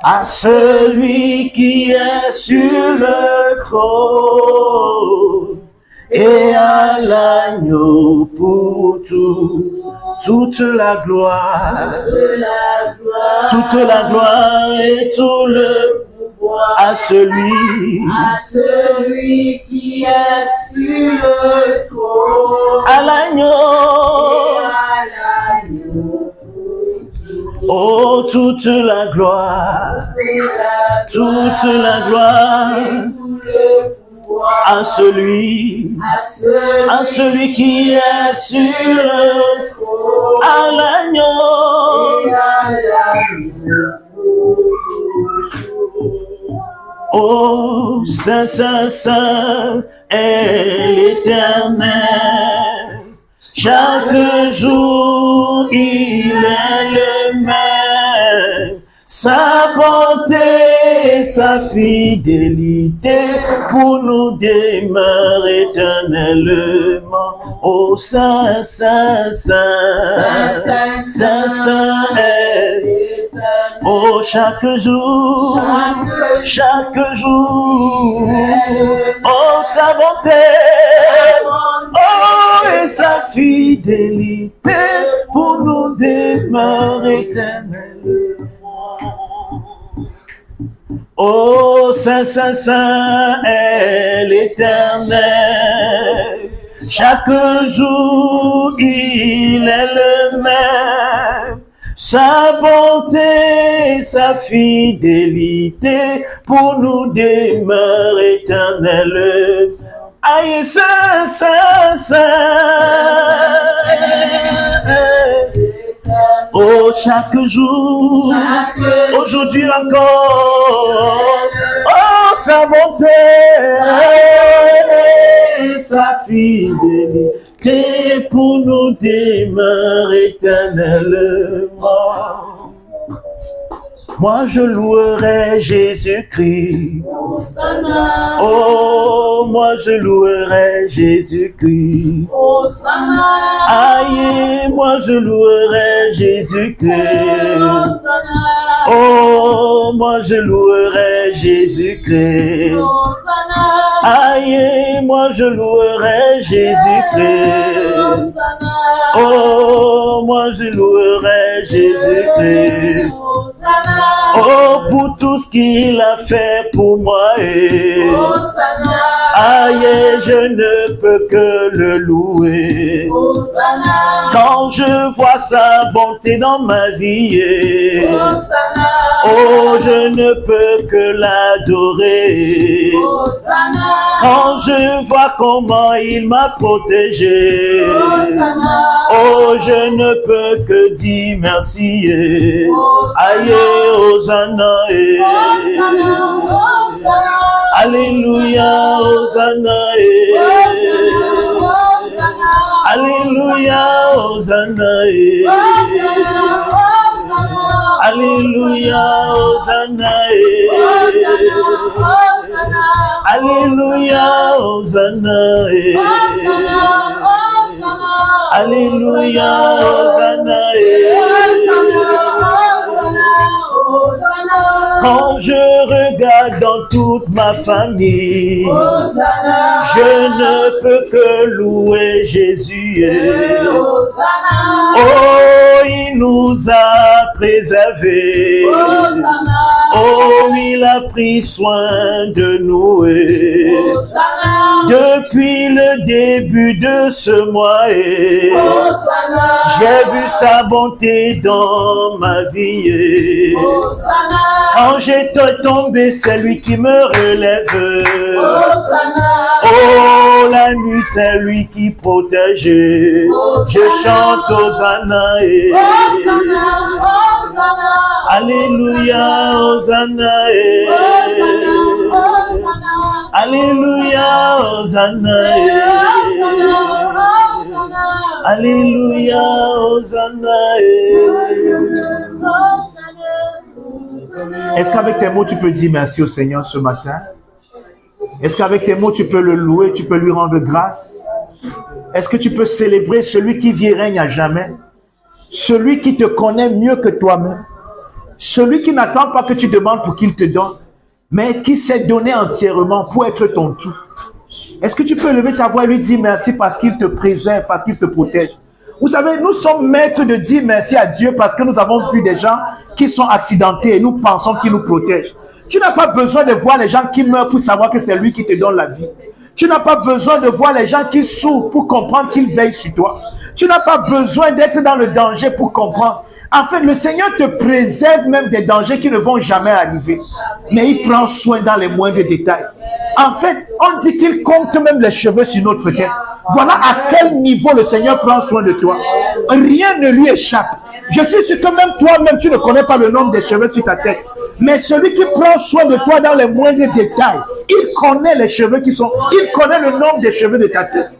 à celui qui est sur le trône et à l'agneau pour toute la gloire et tout le pouvoir à celui qui est sur le trône, à l'agneau. Oh, toute la gloire à celui qui est sur le trône, à l'agneau. Oh, saint, saint, saint est l'Éternel. Chaque jour, il est le même. Sa bonté, sa fidélité pour nous demeure éternellement. Oh, saint, saint, saint, saint, saint est. Oh, chaque jour, oh, sa bonté, oh, et sa fidélité pour nous demeure éternellement. Oh, saint, saint, saint est l'Éternel. Chaque jour, il est le même. Sa bonté, sa fidélité pour nous demeure éternelle. Aïe, saint, saint, saint. Oh, chaque jour, aujourd'hui encore, oh, sa bonté, sa fidélité pour nous demeure éternellement. Moi je louerai Jésus-Christ. Oh, moi je louerai Jésus-Christ. Aïe, moi je louerai Jésus-Christ. Oh, moi je louerai Jésus-Christ. Aïe, moi je louerai Jésus-Christ. Oh, moi je louerai Jésus-Christ. Oh, pour tout ce qu'il a fait pour moi. Aïe, je ne peux que le louer. Quand je vois sa bonté dans ma vie. Oh, je ne peux que l'adorer. Quand je vois comment il m'a protégé. Oh, je ne peux que dire merci. Aïe, Hosanna. Alléluia, Hosanna. Alléluia, Hosanna. Alléluia, Hosanna. Alléluia, Hosanna. Alléluia, Hosanna. Quand je regarde dans toute ma famille, je ne peux que louer Jésus. Oh, il nous a préservés. Oh, il a pris soin de nous. Depuis le début de ce mois, j'ai vu sa bonté dans ma vie. Quand j'étais tombé, c'est lui qui me relève. Oh, la nuit, c'est lui qui protège. Je chante Hosanna. Alléluia, Hosanna. Alléluia, Hosanna. Alléluia, Hosanna. Est-ce qu'avec tes mots, tu peux dire merci au Seigneur ce matin? Est-ce qu'avec tes mots, tu peux le louer, tu peux lui rendre grâce? Est-ce que tu peux célébrer celui qui vit et règne à jamais? Celui qui te connaît mieux que toi-même? Celui qui n'attend pas que tu demandes pour qu'il te donne, mais qui s'est donné entièrement pour être ton tout. Est-ce que tu peux lever ta voix et lui dire merci parce qu'il te préserve, parce qu'il te protège? Vous savez, nous sommes maîtres de dire merci à Dieu parce que nous avons vu des gens qui sont accidentés et nous pensons qu'il nous protège. Tu n'as pas besoin de voir les gens qui meurent pour savoir que c'est lui qui te donne la vie. Tu n'as pas besoin de voir les gens qui souffrent pour comprendre qu'il veille sur toi. Tu n'as pas besoin d'être dans le danger pour comprendre. En fait, le Seigneur te préserve même des dangers qui ne vont jamais arriver. Mais il prend soin dans les moindres détails. En fait, on dit qu'il compte même les cheveux sur notre tête. Voilà à quel niveau le Seigneur prend soin de toi. Rien ne lui échappe. Je suis sûr que même toi-même, tu ne connais pas le nombre des cheveux sur ta tête. Mais celui qui prend soin de toi dans les moindres détails, il connaît les cheveux qui sont... Il connaît le nombre des cheveux de ta tête.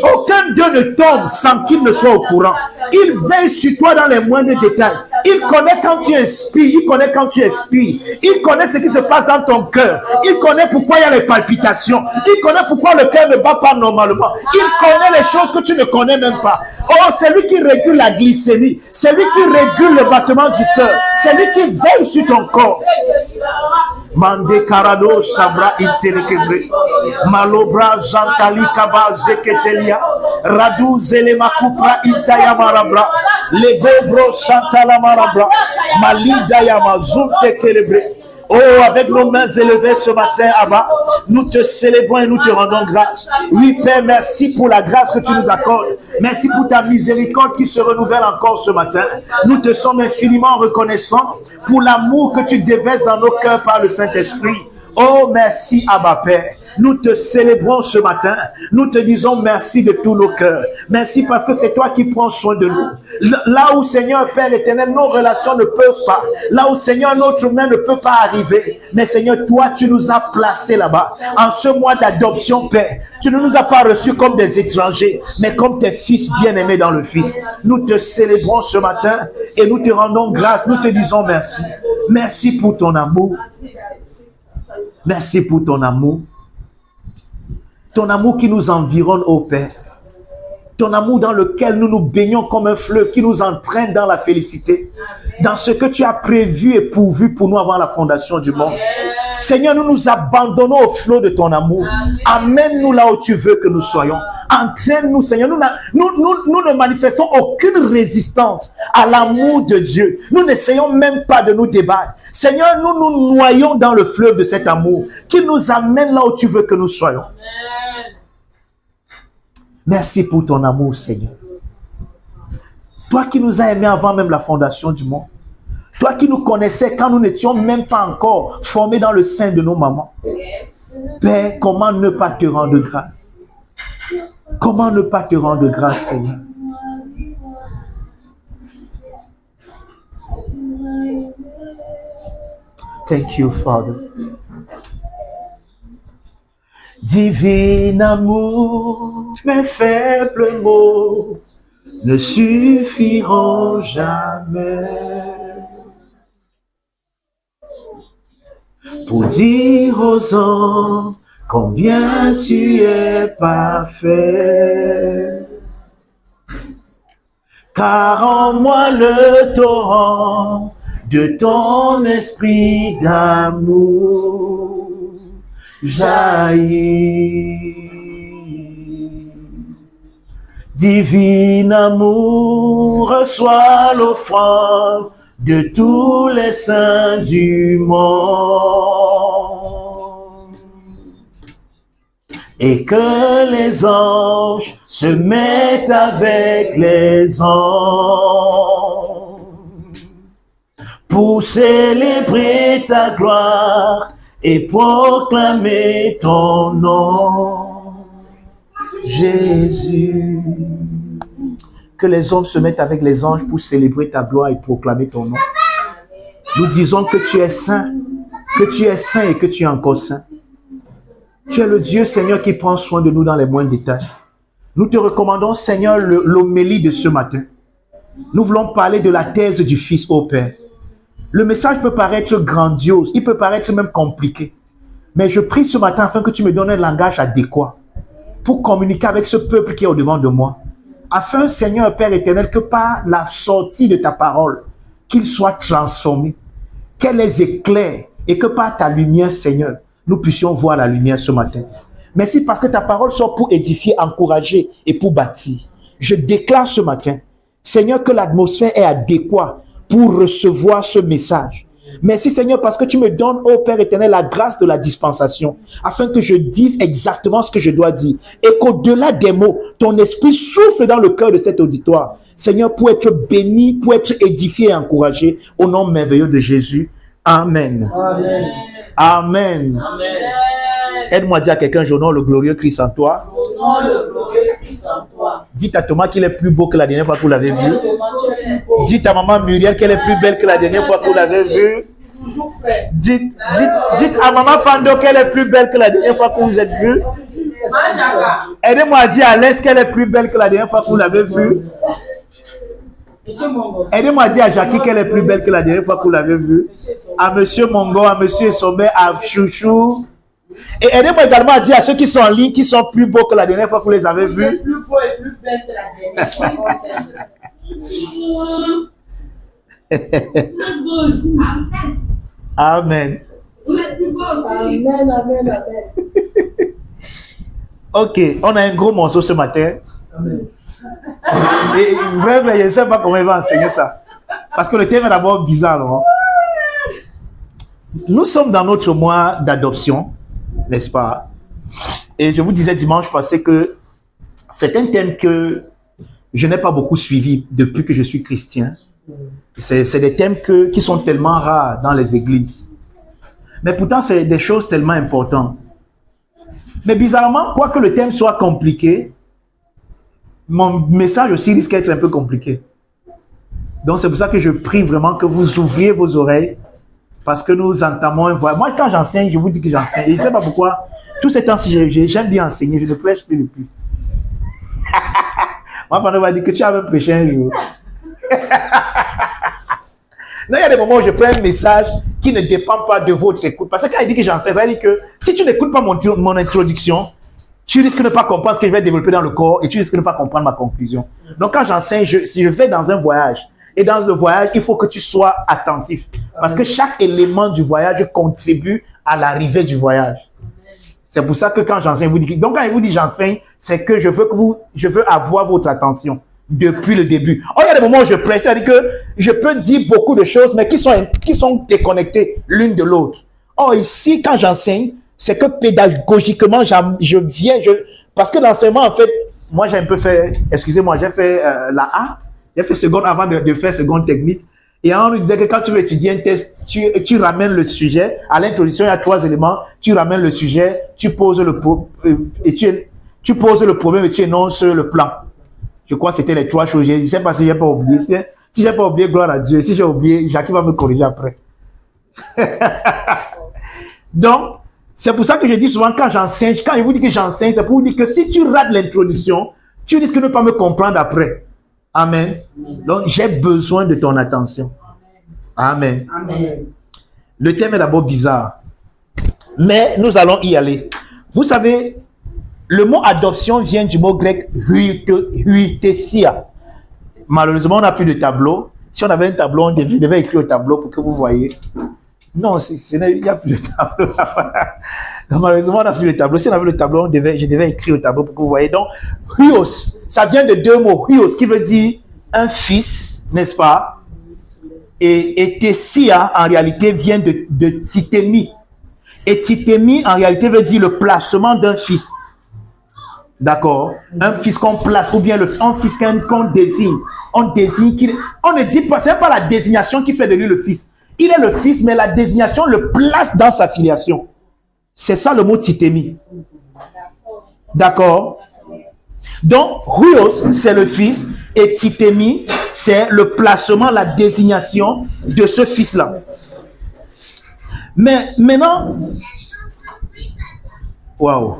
Aucun d'eux ne tombe sans qu'il ne soit au courant. Il veille sur toi dans les moindres détails. Il connaît quand tu expires. Il connaît quand tu expires. Il connaît ce qui se passe dans ton cœur. Il connaît pourquoi il y a les palpitations. Il connaît pourquoi le cœur ne bat pas normalement. Il connaît les choses que tu ne connais même pas. Oh, c'est lui qui régule la glycémie. C'est lui qui régule le battement du cœur. C'est lui qui veille sur ton corps. Mande karado sabra intelekebre malobra zantali kaba zeketelia radu zele makupra intaya marabra legobro santala marabra malida ya mazunte kelebre. Oh, avec nos mains élevées ce matin, Abba, nous te célébrons et nous te rendons grâce. Oui, Père, merci pour la grâce que tu nous accordes. Merci pour ta miséricorde qui se renouvelle encore ce matin. Nous te sommes infiniment reconnaissants pour l'amour que tu déverses dans nos cœurs par le Saint-Esprit. Oh, merci, Abba, Père. Nous te célébrons ce matin. Nous te disons merci de tous nos cœurs. Merci parce que c'est toi qui prends soin de nous. Là où, Seigneur, Père éternel, nos relations ne peuvent pas. Là où, Seigneur, notre main ne peut pas arriver. Mais, Seigneur, toi, tu nous as placés là-bas. En ce mois d'adoption, Père, tu ne nous as pas reçus comme des étrangers, mais comme tes fils bien-aimés dans le Fils. Nous te célébrons ce matin et nous te rendons grâce. Nous te disons merci. Merci pour ton amour. Merci pour ton amour. Ton amour qui nous environne, ô Père. Ton amour dans lequel nous nous baignons comme un fleuve qui nous entraîne dans la félicité. Dans ce que tu as prévu et pourvu pour nous avant la fondation du monde. Seigneur, nous nous abandonnons au flot de ton amour. Amène-nous là où tu veux que nous soyons. Entraîne-nous, Seigneur. Nous ne manifestons aucune résistance à l'amour de Dieu. Nous n'essayons même pas de nous débattre. Seigneur, nous nous noyons dans le fleuve de cet amour qui nous amène là où tu veux que nous soyons. Merci pour ton amour, Seigneur. Toi qui nous as aimés avant même la fondation du monde. Toi qui nous connaissais quand nous n'étions même pas encore formés dans le sein de nos mamans. Père, comment ne pas te rendre grâce? Comment ne pas te rendre grâce, Seigneur? Thank you, Father. Divin amour, mes faibles mots ne suffiront jamais pour dire aux hommes combien tu es parfait. Car en moi le torrent de ton esprit d'amour jaillit. Divin amour, reçois l'offrande de tous les saints du monde. Et que les anges se mettent avec les anges pour célébrer ta gloire et proclamer ton nom. Jésus. Que les hommes se mettent avec les anges pour célébrer ta gloire et proclamer ton nom. Nous disons que tu es saint, et que tu es encore saint. Tu es le Dieu, Seigneur, qui prend soin de nous dans les moindres détails. Nous te recommandons, Seigneur, l'homélie de ce matin. Nous voulons parler de la thèse du Fils au Père. Le message peut paraître grandiose, il peut paraître même compliqué. Mais je prie ce matin afin que tu me donnes un langage adéquat pour communiquer avec ce peuple qui est au-devant de moi. Afin, Seigneur Père éternel, que par la sortie de ta parole, qu'il soit transformé. qu'elle les éclaire et que par ta lumière, Seigneur, nous puissions voir la lumière ce matin. Merci parce que ta parole sort pour édifier, encourager et pour bâtir. Je déclare ce matin, Seigneur, que l'atmosphère est adéquate pour recevoir ce message. Merci Seigneur parce que tu me donnes, ô Père éternel, la grâce de la dispensation afin que je dise exactement ce que je dois dire et qu'au-delà des mots, ton esprit souffle dans le cœur de cet auditoire. Seigneur, pour être béni, pour être édifié et encouragé, au nom merveilleux de Jésus. Amen. Amen. Amen. Amen. Aide-moi à dire à quelqu'un, j'honore le glorieux Christ en toi. J'honore le glorieux Christ en toi. Dites à Thomas qu'il est plus beau que la dernière fois que vous l'avez vu. Dites à maman Muriel qu'elle est plus belle que la dernière fois que vous l'avez vue. Toujours frais. Dites à maman Fando qu'elle est plus belle que la dernière fois que vous êtes vue. Aidez-moi à dire à Alès qu'elle est plus belle que la dernière fois que vous l'avez vue. Aidez-moi à dire à Jackie qu'elle est plus belle que la dernière fois que vous l'avez vue. À Monsieur Mongo, à Monsieur Sommet, à Chouchou. Et aidez-moi également à dire à ceux qui sont en ligne qui sont plus beaux que la dernière fois que vous les avez vus. Vous êtes plus beau et plus belle que la dernière fois. Amen. Amen, amen, amen. Ok, on a un gros morceau ce matin. Amen. Et vraiment, je ne sais pas comment il va enseigner ça. Parce que le thème est d'abord bizarre. Non? Nous sommes dans notre mois d'adoption, n'est-ce pas? Et je vous disais dimanche passé que c'est un thème que je n'ai pas beaucoup suivi depuis que je suis chrétien. C'est des thèmes qui sont tellement rares dans les églises. Mais pourtant, c'est des choses tellement importantes. Mais bizarrement, quoique le thème soit compliqué, mon message aussi risque d'être un peu compliqué. Donc, c'est pour ça que je prie vraiment que vous ouvriez vos oreilles parce que nous entamons un voyage. Moi, quand j'enseigne, je vous dis que j'enseigne. Et je ne sais pas pourquoi, tous ces temps-ci, j'aime bien enseigner. Je ne prêche plus depuis. Moi, on va dire que tu as même prêché un jour. Non, il y a des moments où je prends un message qui ne dépend pas de votre écoute. Parce que quand il dit que j'enseigne, ça veut dire que si tu n'écoutes pas mon introduction, tu risques de ne pas comprendre ce que je vais développer dans le corps et tu risques de ne pas comprendre ma conclusion. Donc, quand j'enseigne, si je vais dans un voyage, et dans le voyage, il faut que tu sois attentif. Parce que chaque élément du voyage contribue à l'arrivée du voyage. C'est pour ça que quand j'enseigne, vous dites, donc quand il vous dit j'enseigne, c'est que je veux avoir votre attention depuis le début. Oh, il y a des moments où je presse, c'est-à-dire que je peux dire beaucoup de choses, mais qui sont déconnectées l'une de l'autre. Oh, ici, quand j'enseigne, c'est que pédagogiquement, parce que l'enseignement, en fait, moi, j'ai un peu fait, excusez-moi, j'ai fait la A, j'ai fait seconde avant de faire seconde technique. Et on nous disait que quand tu veux étudier un test, tu ramènes le sujet. À l'introduction, il y a 3 éléments. Tu ramènes le sujet, tu poses le problème et tu énonces le plan. Je crois que c'était les 3 choses. Je ne sais pas si j'ai pas oublié. Si j'ai pas oublié, gloire à Dieu. Si j'ai oublié, Jacques va me corriger après. Donc, c'est pour ça que je dis souvent quand j'enseigne, quand il vous dit que j'enseigne, c'est pour vous dire que si tu rates l'introduction, tu risques de ne pas me comprendre après. Amen. Donc, j'ai besoin de ton attention. Amen. Amen. Le thème est d'abord bizarre. Mais nous allons y aller. Vous savez, le mot adoption vient du mot grec huitesia. Malheureusement, on n'a plus de tableau. Si on avait un tableau, on devait écrire au tableau pour que vous voyez. Non, il n'y a plus de tableau. Malheureusement, on n'a plus de tableau. Si on avait le tableau, je devais écrire au tableau pour que vous voyez. Donc, huios, ça vient de 2 mots. Huios, qui veut dire un fils, n'est-ce pas? Et tessia, en réalité, vient de titémi. Et titémi, en réalité, veut dire le placement d'un fils. D'accord? Un fils qu'on place, ou bien un fils qu'on désigne. On désigne on ne dit pas, c'est pas la désignation qui fait de lui le fils. Il est le fils, mais la désignation le place dans sa filiation. C'est ça le mot titémi. D'accord? Donc, huios, c'est le fils, et titémi, c'est le placement, la désignation de ce fils-là. Mais maintenant, waouh!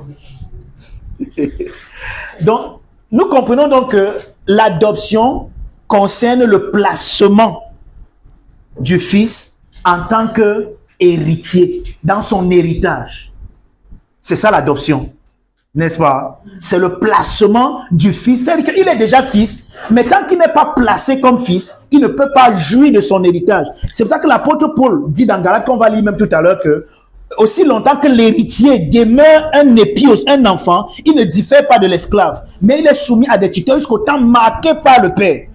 Donc, nous comprenons donc que l'adoption concerne le placement du fils en tant qu'héritier dans son héritage. C'est ça l'adoption. N'est-ce pas? C'est le placement du fils. C'est-à-dire qu'il est déjà fils, mais tant qu'il n'est pas placé comme fils, il ne peut pas jouir de son héritage. C'est pour ça que l'apôtre Paul dit dans Galates, qu'on va lire même tout à l'heure, que aussi longtemps que l'héritier demeure un épouse, un enfant, il ne diffère pas de l'esclave, mais il est soumis à des tuteurs jusqu'au temps marqué par le père.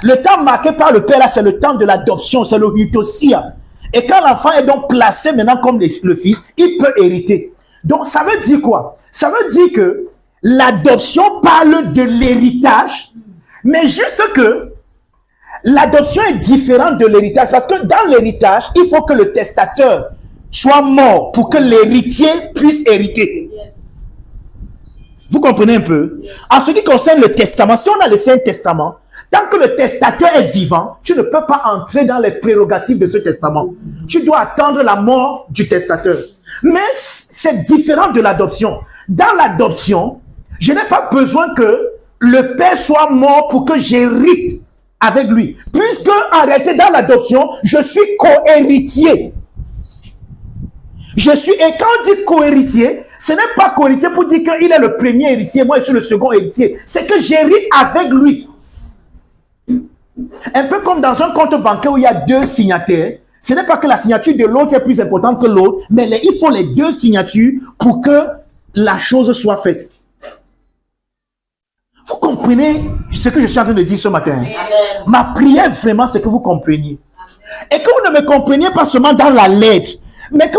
Le temps marqué par le père, là, c'est le temps de l'adoption, c'est le hutosia. Et quand l'enfant est donc placé maintenant comme le fils, il peut hériter. Donc, ça veut dire quoi? Ça veut dire que l'adoption parle de l'héritage, mais juste que l'adoption est différente de l'héritage, parce que dans l'héritage, il faut que le testateur soit mort pour que l'héritier puisse hériter. Vous comprenez un peu? En ce qui concerne le testament, si on a laissé un testament, tant que le testateur est vivant, tu ne peux pas entrer dans les prérogatives de ce testament. Tu dois attendre la mort du testateur. Mais c'est différent de l'adoption. Dans l'adoption, je n'ai pas besoin que le père soit mort pour que j'hérite avec lui. Puisque, en réalité, dans l'adoption, je suis co-héritier. Et quand on dit co-héritier, ce n'est pas co-héritier pour dire qu'il est le premier héritier, moi je suis le second héritier. C'est que j'hérite avec lui. Un peu comme dans un compte bancaire où il y a deux signataires. Ce n'est pas que la signature de l'autre est plus importante que l'autre, mais il faut les deux signatures pour que la chose soit faite. Vous comprenez ce que je suis en train de dire ce matin? Amen. Ma prière vraiment, c'est que vous compreniez. Et que vous ne me compreniez pas seulement dans la lettre, mais que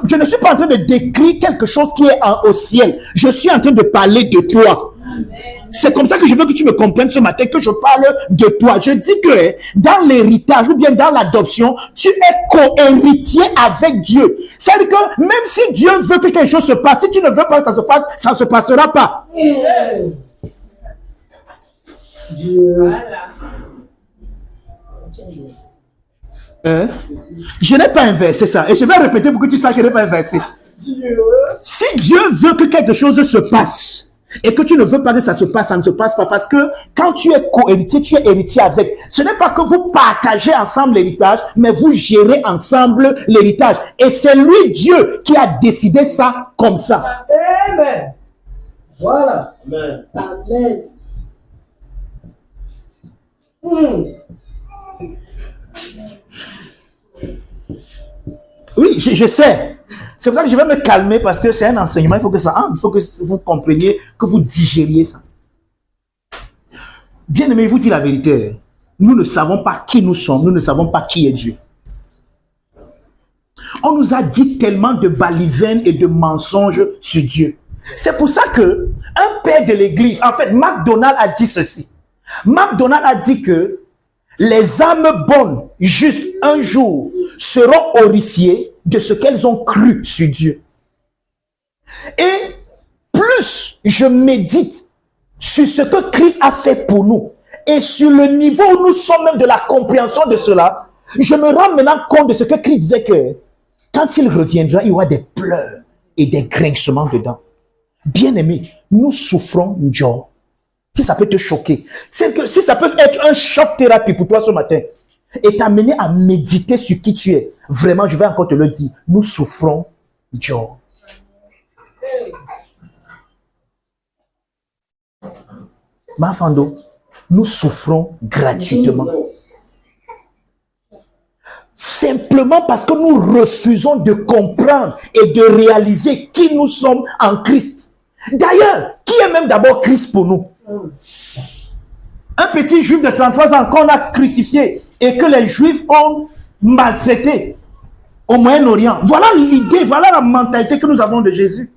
je ne suis pas en train de décrire quelque chose qui est au ciel. Je suis en train de parler de toi. C'est comme ça que je veux que tu me comprennes ce matin, que je parle de toi. Je dis que dans l'héritage ou bien dans l'adoption, tu es co-héritier avec Dieu. C'est-à-dire que même si Dieu veut que quelque chose se passe, si tu ne veux pas que ça se passe, ça ne se passera pas. Dieu. Je n'ai pas inversé ça. Et je vais répéter pour que tu saches que je n'ai pas inversé. Si Dieu veut que quelque chose se passe, et que tu ne veux pas que ça se passe, ça ne se passe pas. Parce que quand tu es co-héritier, tu es héritier avec. Ce n'est pas que vous partagez ensemble l'héritage, mais vous gérez ensemble l'héritage. Et c'est lui, Dieu, qui a décidé ça comme ça. Amen. Voilà. Amen. Amen. Oui, je sais. C'est pour ça que je vais me calmer parce que c'est un enseignement. Il faut que vous compreniez, que vous digériez ça. Bien aimé, vous dire la vérité. Nous ne savons pas qui nous sommes. Nous ne savons pas qui est Dieu. On nous a dit tellement de balivernes et de mensonges sur Dieu. C'est pour ça que un père de l'église, en fait, McDonald a dit ceci. McDonald a dit que les âmes bonnes, juste un jour, seront horrifiées de ce qu'elles ont cru sur Dieu. Et plus je médite sur ce que Christ a fait pour nous et sur le niveau où nous sommes même de la compréhension de cela, je me rends maintenant compte de ce que Christ disait que quand il reviendra, il y aura des pleurs et des grincements dedans. Bien-aimé, nous souffrons, Joe. Si ça peut te choquer, c'est que si ça peut être un choc thérapie pour toi ce matin et t'amener à méditer sur qui tu es, vraiment, je vais encore te le dire, nous souffrons, Joe. Mafando, nous souffrons gratuitement. Simplement parce que nous refusons de comprendre et de réaliser qui nous sommes en Christ. D'ailleurs, qui est même d'abord Christ pour nous? Un petit juif de 33 ans qu'on a crucifié et que les juifs ont maltraité au Moyen-Orient. Voilà l'idée, voilà la mentalité que nous avons de Jésus.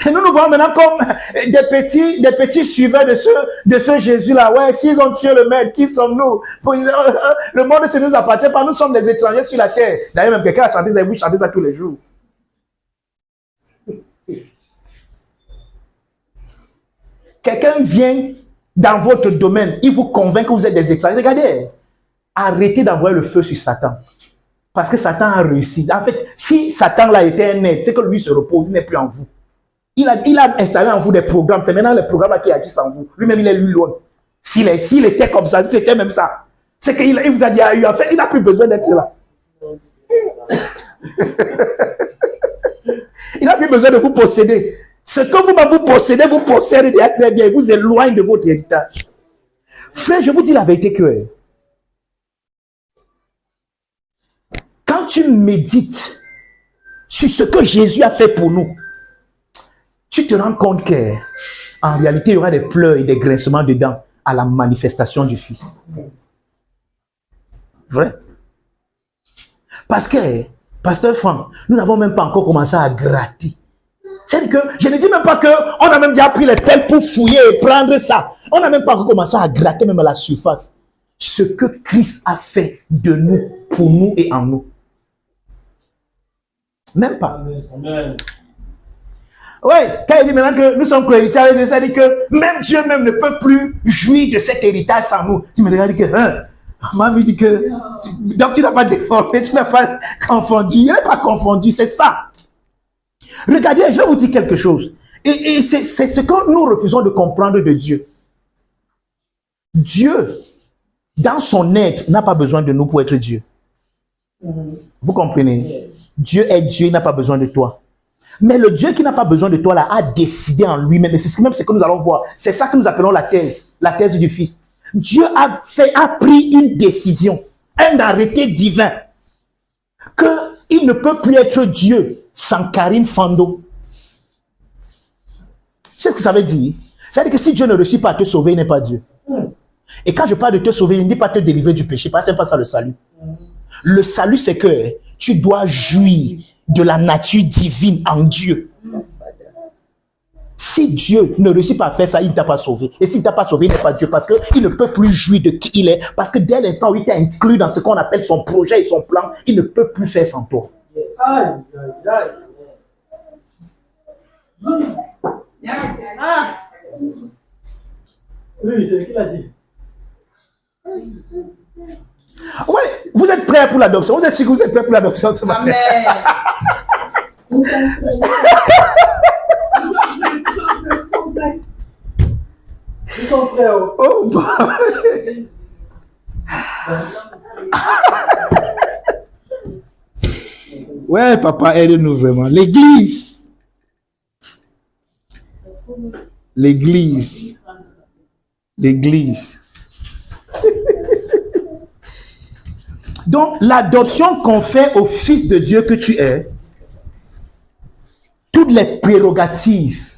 Et nous nous voyons maintenant comme des petits suiveurs de ce Jésus-là. Ouais, s'ils ont tué le maître, qui sommes-nous? Le monde ne nous appartient pas, nous sommes des étrangers sur la terre. D'ailleurs, même quelqu'un a chanté ça, vous chantez ça tous les jours. Quelqu'un vient dans votre domaine, il vous convainc que vous êtes des étrangers. Regardez, arrêtez d'envoyer le feu sur Satan. Parce que Satan a réussi. En fait, si Satan là était un être, c'est que lui se repose, il n'est plus en vous. Il a installé en vous des programmes. C'est maintenant les programmes là qui agissent en vous. Lui-même, il est lui loin. S'il était comme ça, c'était même ça. C'est qu'il vous a dit, en fait, il n'a plus besoin d'être là. Il n'a plus besoin de vous posséder. Ce que vous possédez, vous possédez déjà très bien. Il vous éloigne de votre héritage. Frère, je vous dis la vérité que quand tu médites sur ce que Jésus a fait pour nous, tu te rends compte qu'en réalité, il y aura des pleurs et des grincements dedans à la manifestation du Fils. Vrai? Parce que, Pasteur Franck, nous n'avons même pas encore commencé à gratter. C'est-à-dire que, je ne dis même pas qu'on a même déjà pris les pelles pour fouiller et prendre ça. On n'a même pas encore commencé à gratter même à la surface. Ce que Christ a fait de nous, pour nous et en nous. Même pas. Amen. Ouais, quand il dit maintenant que nous sommes co-héritiers, ça dit que même Dieu même ne peut plus jouir de cet héritage sans nous. Tu me regardes que, maman me dit que, donc tu n'as pas déformé, tu n'as pas confondu. Il n'a pas confondu, c'est ça. Regardez, je vais vous dire quelque chose. Et c'est ce que nous refusons de comprendre de Dieu. Dieu, dans son être, n'a pas besoin de nous pour être Dieu. Vous comprenez? Dieu est Dieu, il n'a pas besoin de toi. Mais le Dieu qui n'a pas besoin de toi là a décidé en lui-même, et c'est même ce que nous allons voir. C'est ça que nous appelons la thèse du Fils. Dieu a pris une décision, un arrêté divin, qu'il ne peut plus être Dieu sans Karine Fando. Tu sais ce que ça veut dire? Ça veut dire que si Dieu ne réussit pas à te sauver, il n'est pas Dieu. Et quand je parle de te sauver, il ne dit pas te délivrer du péché, parce que c'est pas ça le salut. Le salut, c'est que tu dois jouir de la nature divine en Dieu. Si Dieu ne réussit pas à faire ça, il ne t'a pas sauvé. Et s'il ne t'a pas sauvé, il n'est pas Dieu, parce qu'il ne peut plus jouir de qui il est. Parce que dès l'instant où il t'a inclus dans ce qu'on appelle son projet et son plan, il ne peut plus faire sans toi. Aïe, aïe, aïe. Oui, c'est ce qu'il a dit. Ouais, vous êtes prêts pour l'adoption? Vous êtes sûr que vous êtes prêts pour l'adoption ce matin? Nous sommes prêts. Ils sont prêts. Oh, bah. Ouais, papa, aide-nous vraiment. L'église. L'église. L'église. Donc, l'adoption qu'on fait au Fils de Dieu que tu es, toutes les prérogatives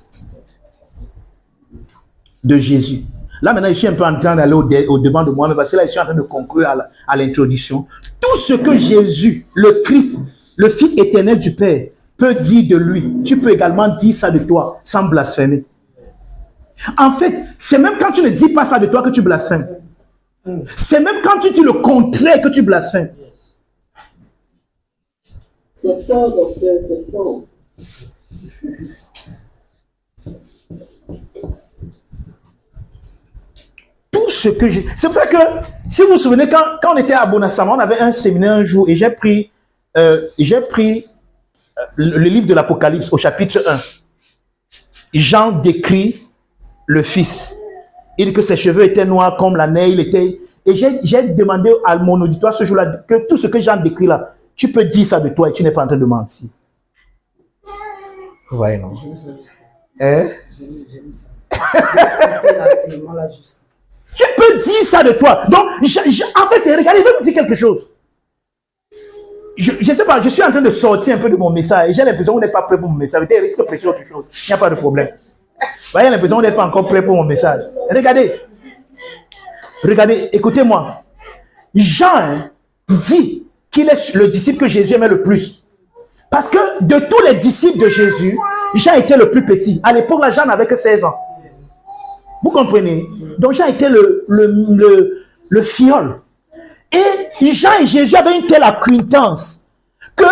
de Jésus. Là, maintenant, je suis un peu en train d'aller au devant de moi, mais parce que là, je suis en train de conclure à l'introduction. Tout ce que Jésus, le Christ, le Fils éternel du Père, peut dire de lui, tu peux également dire ça de toi, sans blasphémer. En fait, c'est même quand tu ne dis pas ça de toi que tu blasphèmes. C'est même quand tu dis le contraire que tu blasphèmes. C'est fort, docteur, c'est fort. Tout ce que j'ai... C'est pour ça que, si vous vous souvenez, quand on était à Bonassama, on avait un séminaire un jour et j'ai pris le livre de l'Apocalypse au chapitre 1. Jean décrit le Fils. Il dit que ses cheveux étaient noirs comme la neige, il était... Et j'ai demandé à mon auditoire ce jour-là que tout ce que Jean décrit là, tu peux dire ça de toi et tu n'es pas en train de mentir. Ouais, non. J'aime ça juste. Hein? J'aime ça. Là, juste. Tu peux dire ça de toi. Donc, en fait, regardez, je vais vous dire quelque chose. Je ne sais pas, je suis en train de sortir un peu de mon message et j'ai l'impression que vous n'êtes pas prêt pour mon message. Vous risquez de prêcher autre chose. Il n'y a pas de problème. Vous avez l'impression que vous n'êtes pas encore prêt pour mon message. Regardez, écoutez-moi. Jean dit qu'il est le disciple que Jésus aimait le plus. Parce que de tous les disciples de Jésus, Jean était le plus petit. À l'époque, là, Jean n'avait que 16 ans. Vous comprenez? Donc Jean était le fiole. Et Jean et Jésus avaient une telle acquaintance que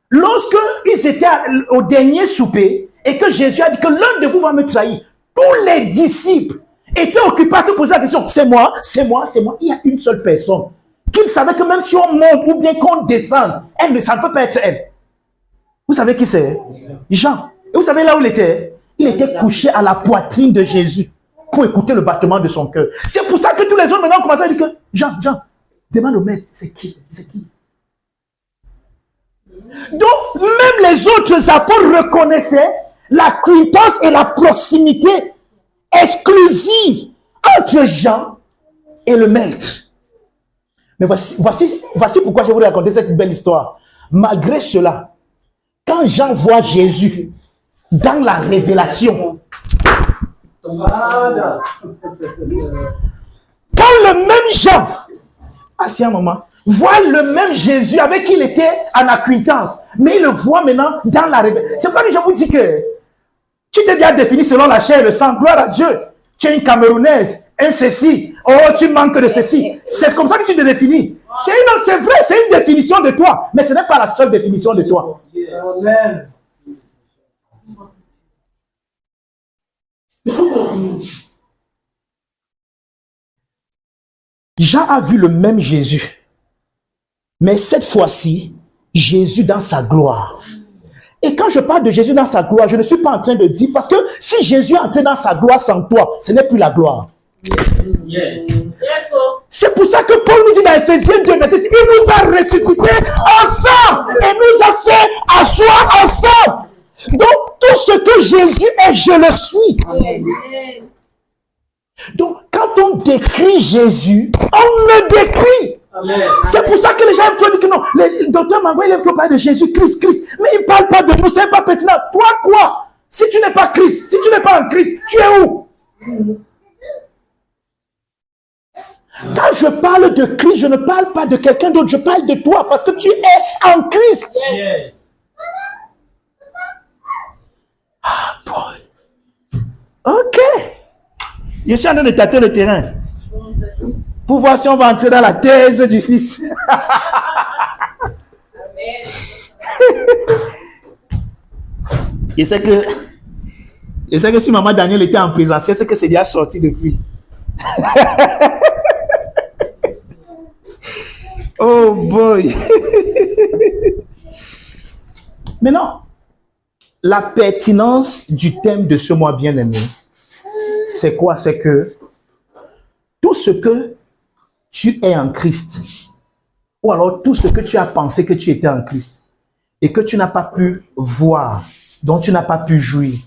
lorsque ils étaient au dernier souper et que Jésus a dit que l'un de vous va me trahir, tous les disciples étaient occupés à se poser la question, c'est moi, c'est moi, c'est moi. Il y a une seule personne qu'ils savaient que même si on monte ou bien qu'on descend, ça ne peut pas être elle. Vous savez qui c'est? Jean. Et vous savez là où il était? Il était couché à la poitrine de Jésus pour écouter le battement de son cœur. C'est pour ça que tous les autres maintenant commencent à dire que Jean, demande au maître, c'est qui? C'est qui? Donc, même les autres apôtres reconnaissaient la quintance et la proximité exclusive entre Jean et le maître. Mais voici pourquoi je vais vous raconter cette belle histoire. Malgré cela, quand Jean voit Jésus dans la révélation, Voilà. quand le même Jean, assis un moment, voit le même Jésus avec qui il était en acquaintance, mais il le voit maintenant dans la révélation. C'est pourquoi je vous dis que tu t'es déjà défini selon la chair et le sang. Gloire à Dieu. Tu es une Camerounaise, un ceci. Oh, tu manques de ceci. C'est comme ça que tu te définis. C'est vrai, c'est une définition de toi, mais ce n'est pas la seule définition de toi. Amen. Jean a vu le même Jésus, mais cette fois-ci, Jésus dans sa gloire. Et quand je parle de Jésus dans sa gloire, je ne suis pas en train de dire, parce que si Jésus est entré dans sa gloire sans toi, ce n'est plus la gloire. Yes. C'est pour ça que Paul nous dit dans Ephésiens 2, verset 6, il nous a ressuscités ensemble et nous a fait asseoir ensemble. Donc, tout ce que Jésus est, je le suis. Amen. Donc, quand on décrit Jésus, on le décrit. Amen. C'est pour ça que les gens aiment trop dire que non, le docteur Mangwa, il aime trop parler de Jésus, Christ. Mais il ne parle pas de nous, c'est pas pertinent. Toi, quoi? Si tu n'es pas Christ, si tu n'es pas en Christ, tu es où? Quand je parle de Christ, je ne parle pas de quelqu'un d'autre, je parle de toi parce que tu es en Christ. Yes. Ah, boy. Ok. Je suis en train de tâter le terrain pour voir si on va entrer dans la thèse du Fils. Je sais que si Maman Daniel était en présentiel, c'est que c'est déjà sorti depuis. Oh boy. Maintenant, la pertinence du thème de ce mois bien-aimé, c'est quoi? C'est que tout ce que tu es en Christ, ou alors tout ce que tu as pensé que tu étais en Christ, et que tu n'as pas pu voir, dont tu n'as pas pu jouir,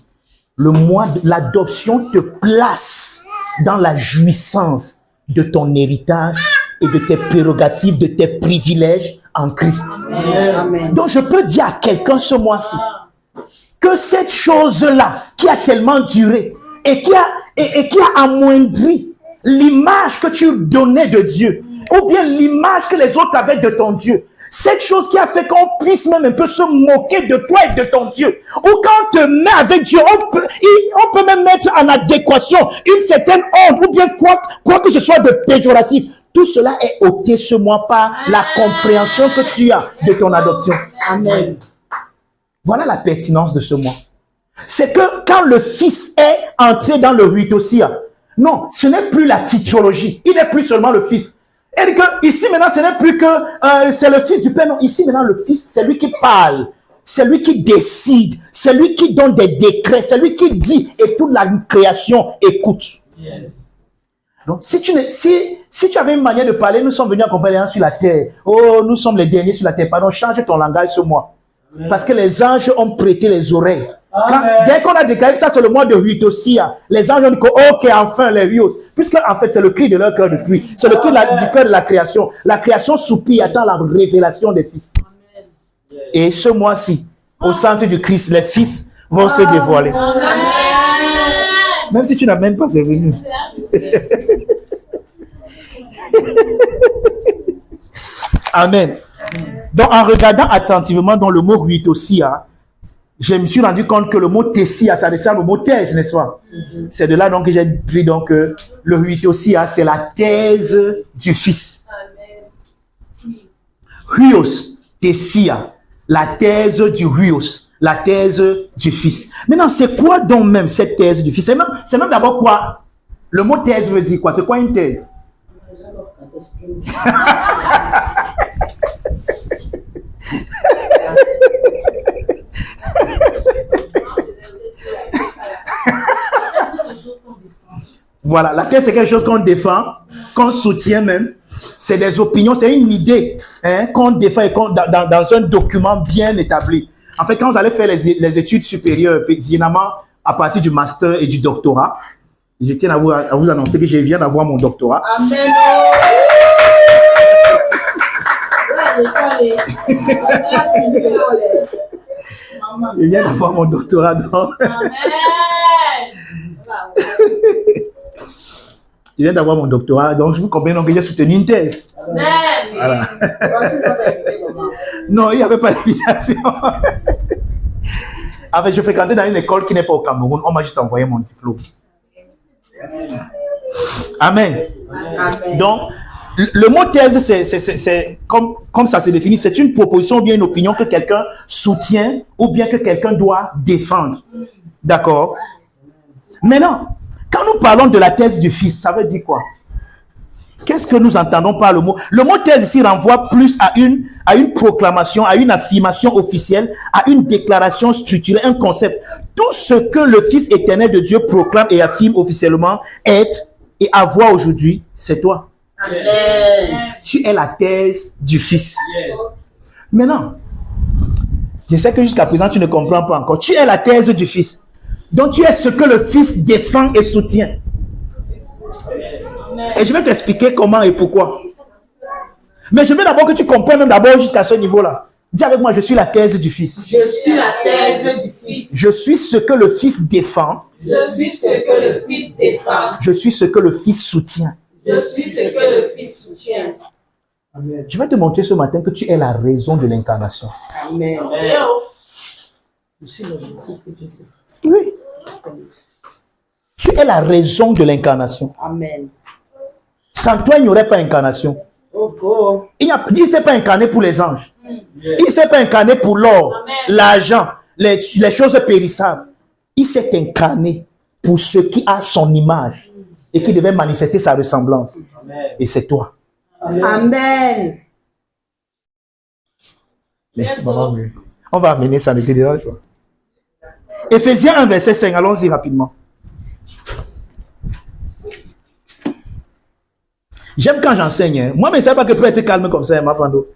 le mois de l'adoption te place dans la jouissance de ton héritage et de tes prérogatives, de tes privilèges en Christ. Amen. Donc je peux dire à quelqu'un ce mois-ci que cette chose-là qui a tellement duré et qui a amoindri l'image que tu donnais de Dieu, ou bien l'image que les autres avaient de ton Dieu, cette chose qui a fait qu'on puisse même un peu se moquer de toi et de ton Dieu, ou quand on te met avec Dieu, on peut même mettre en adéquation une certaine honte, ou bien quoi que ce soit de péjoratif. Tout cela est ôté ce mois par la compréhension que tu as de ton adoption. Amen. Voilà la pertinence de ce mois. C'est que quand le Fils est entré dans le huitosia, non, ce n'est plus la titrologie. Il n'est plus seulement le Fils. Et que ici maintenant, ce n'est plus que c'est le Fils du Père. Non, ici maintenant, le Fils, c'est lui qui parle. C'est lui qui décide. C'est lui qui donne des décrets. C'est lui qui dit. Et toute la création écoute. Yes. Donc, si tu avais une manière de parler, nous sommes venus accompagner sur la terre. Oh, nous sommes les derniers sur la terre. Pardon, change ton langage ce mois. Amen. Parce que les anges ont prêté les oreilles. Amen. Dès qu'on a déclaré que ça, c'est le mois de huitosia, les anges ont dit que, ok, enfin, les huios. Puisque, en fait, c'est le cri de leur cœur depuis. C'est le cri du cœur de la création. La création soupire, attend la révélation des fils. Et ce mois-ci, au centre du Christ, les fils vont se dévoiler. Même si tu n'as même pas venu. Amen. Donc, en regardant attentivement dans le mot huitosia, je me suis rendu compte que le mot tessia, ça ressemble au mot thèse, n'est-ce pas? C'est de là donc que j'ai pris donc le huitosia, c'est la thèse du Fils. Huios, tessia, la thèse du huios, la thèse du Fils. Maintenant, c'est quoi donc même cette thèse du Fils? C'est même d'abord quoi? Le mot thèse veut dire quoi? C'est quoi une thèse? Voilà, la thèse c'est quelque chose qu'on défend, qu'on soutient même, c'est des opinions, c'est une idée qu'on défend et dans un document bien établi. En fait, quand vous allez faire les études supérieures, généralement à partir du master et du doctorat, je tiens à vous annoncer que je viens d'avoir mon doctorat. Amen. Je viens d'avoir mon doctorat. Donc. Amen. Je viens d'avoir mon doctorat, donc je vous comprends que j'ai soutenu une thèse. Amen. Voilà. Non, il n'y avait pas d'invitation. En fait, je fréquentais dans une école qui n'est pas au Cameroun. On m'a juste envoyé mon diplôme. Amen. Amen. Donc, le mot thèse, c'est comme ça se définit, c'est une proposition ou bien une opinion que quelqu'un soutient ou bien que quelqu'un doit défendre. D'accord? Maintenant, quand nous parlons de la thèse du Fils, ça veut dire quoi? Qu'est-ce que nous entendons par le mot? Le mot thèse ici renvoie plus à une proclamation, à une affirmation officielle, à une déclaration structurée, un concept. Tout ce que le Fils éternel de Dieu proclame et affirme officiellement, être et avoir aujourd'hui, c'est toi. Amen. Tu es la thèse du Fils. Yes. Maintenant, je sais que jusqu'à présent, tu ne comprends pas encore. Tu es la thèse du Fils. Donc, tu es ce que le Fils défend et soutient. Et je vais t'expliquer comment et pourquoi. Mais je veux d'abord que tu comprennes même d'abord jusqu'à ce niveau-là. Dis avec moi, je suis la thèse du Fils. Je suis la thèse du Fils. Je suis ce que le Fils défend. Je suis ce que le Fils défend. Je suis ce que le Fils soutient. Je suis ce que le Fils soutient. Je vais te montrer ce matin que tu es la raison de l'incarnation. Amen. Oui. Tu es la raison de l'incarnation. Amen. Sans toi, il n'y aurait pas d'incarnation. Oh. Il ne s'est pas incarné pour les anges. Il ne s'est pas incarné pour l'or, l'argent, les choses périssables. Il s'est incarné pour ce qui a son image et qui devait manifester sa ressemblance. Amen. Et c'est toi. Amen. Merci, maman. On va amener ça, ne te dérange pas. Éphésiens 1, verset 5. Allons-y rapidement. J'aime quand j'enseigne. Hein. Moi, je ne sais pas que je peux être calme comme ça, ma Fando.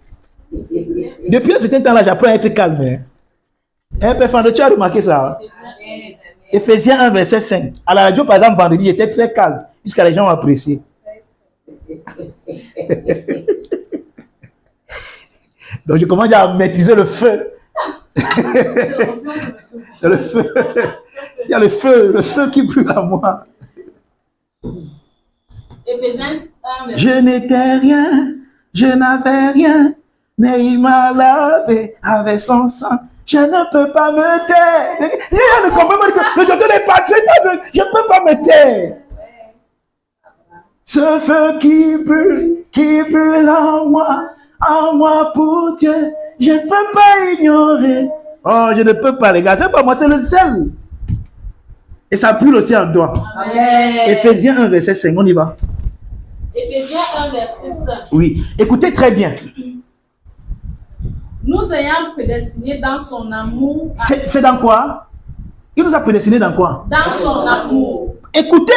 Depuis un certain temps-là, j'apprends à être calme. Hein, Père Fando, tu as remarqué ça? Hein? Éphésiens 1, verset 5. À la radio, par exemple, vendredi, j'étais très calme, jusqu'à les gens ont apprécié. Donc, je commence à maîtriser le feu. C'est le feu. Il y a le feu qui brûle à moi. Je n'étais rien, je n'avais rien, mais il m'a lavé avec son sang. Je ne peux pas me taire. Ne comprends pas que le docteur n'est pas très bien. Je ne peux pas me taire. Ce feu qui brûle en moi pour Dieu, je ne peux pas ignorer. Oh, je ne peux pas, les gars. C'est pas moi, c'est le sel. Et ça brûle aussi en toi. Amen. Éphésiens 1, verset 5, on y va. Éphésiens 1, verset 5. Oui, écoutez très bien. Nous ayant prédestinés dans son amour. C'est dans quoi? Il nous a prédestinés dans quoi? Dans son amour. Écoutez.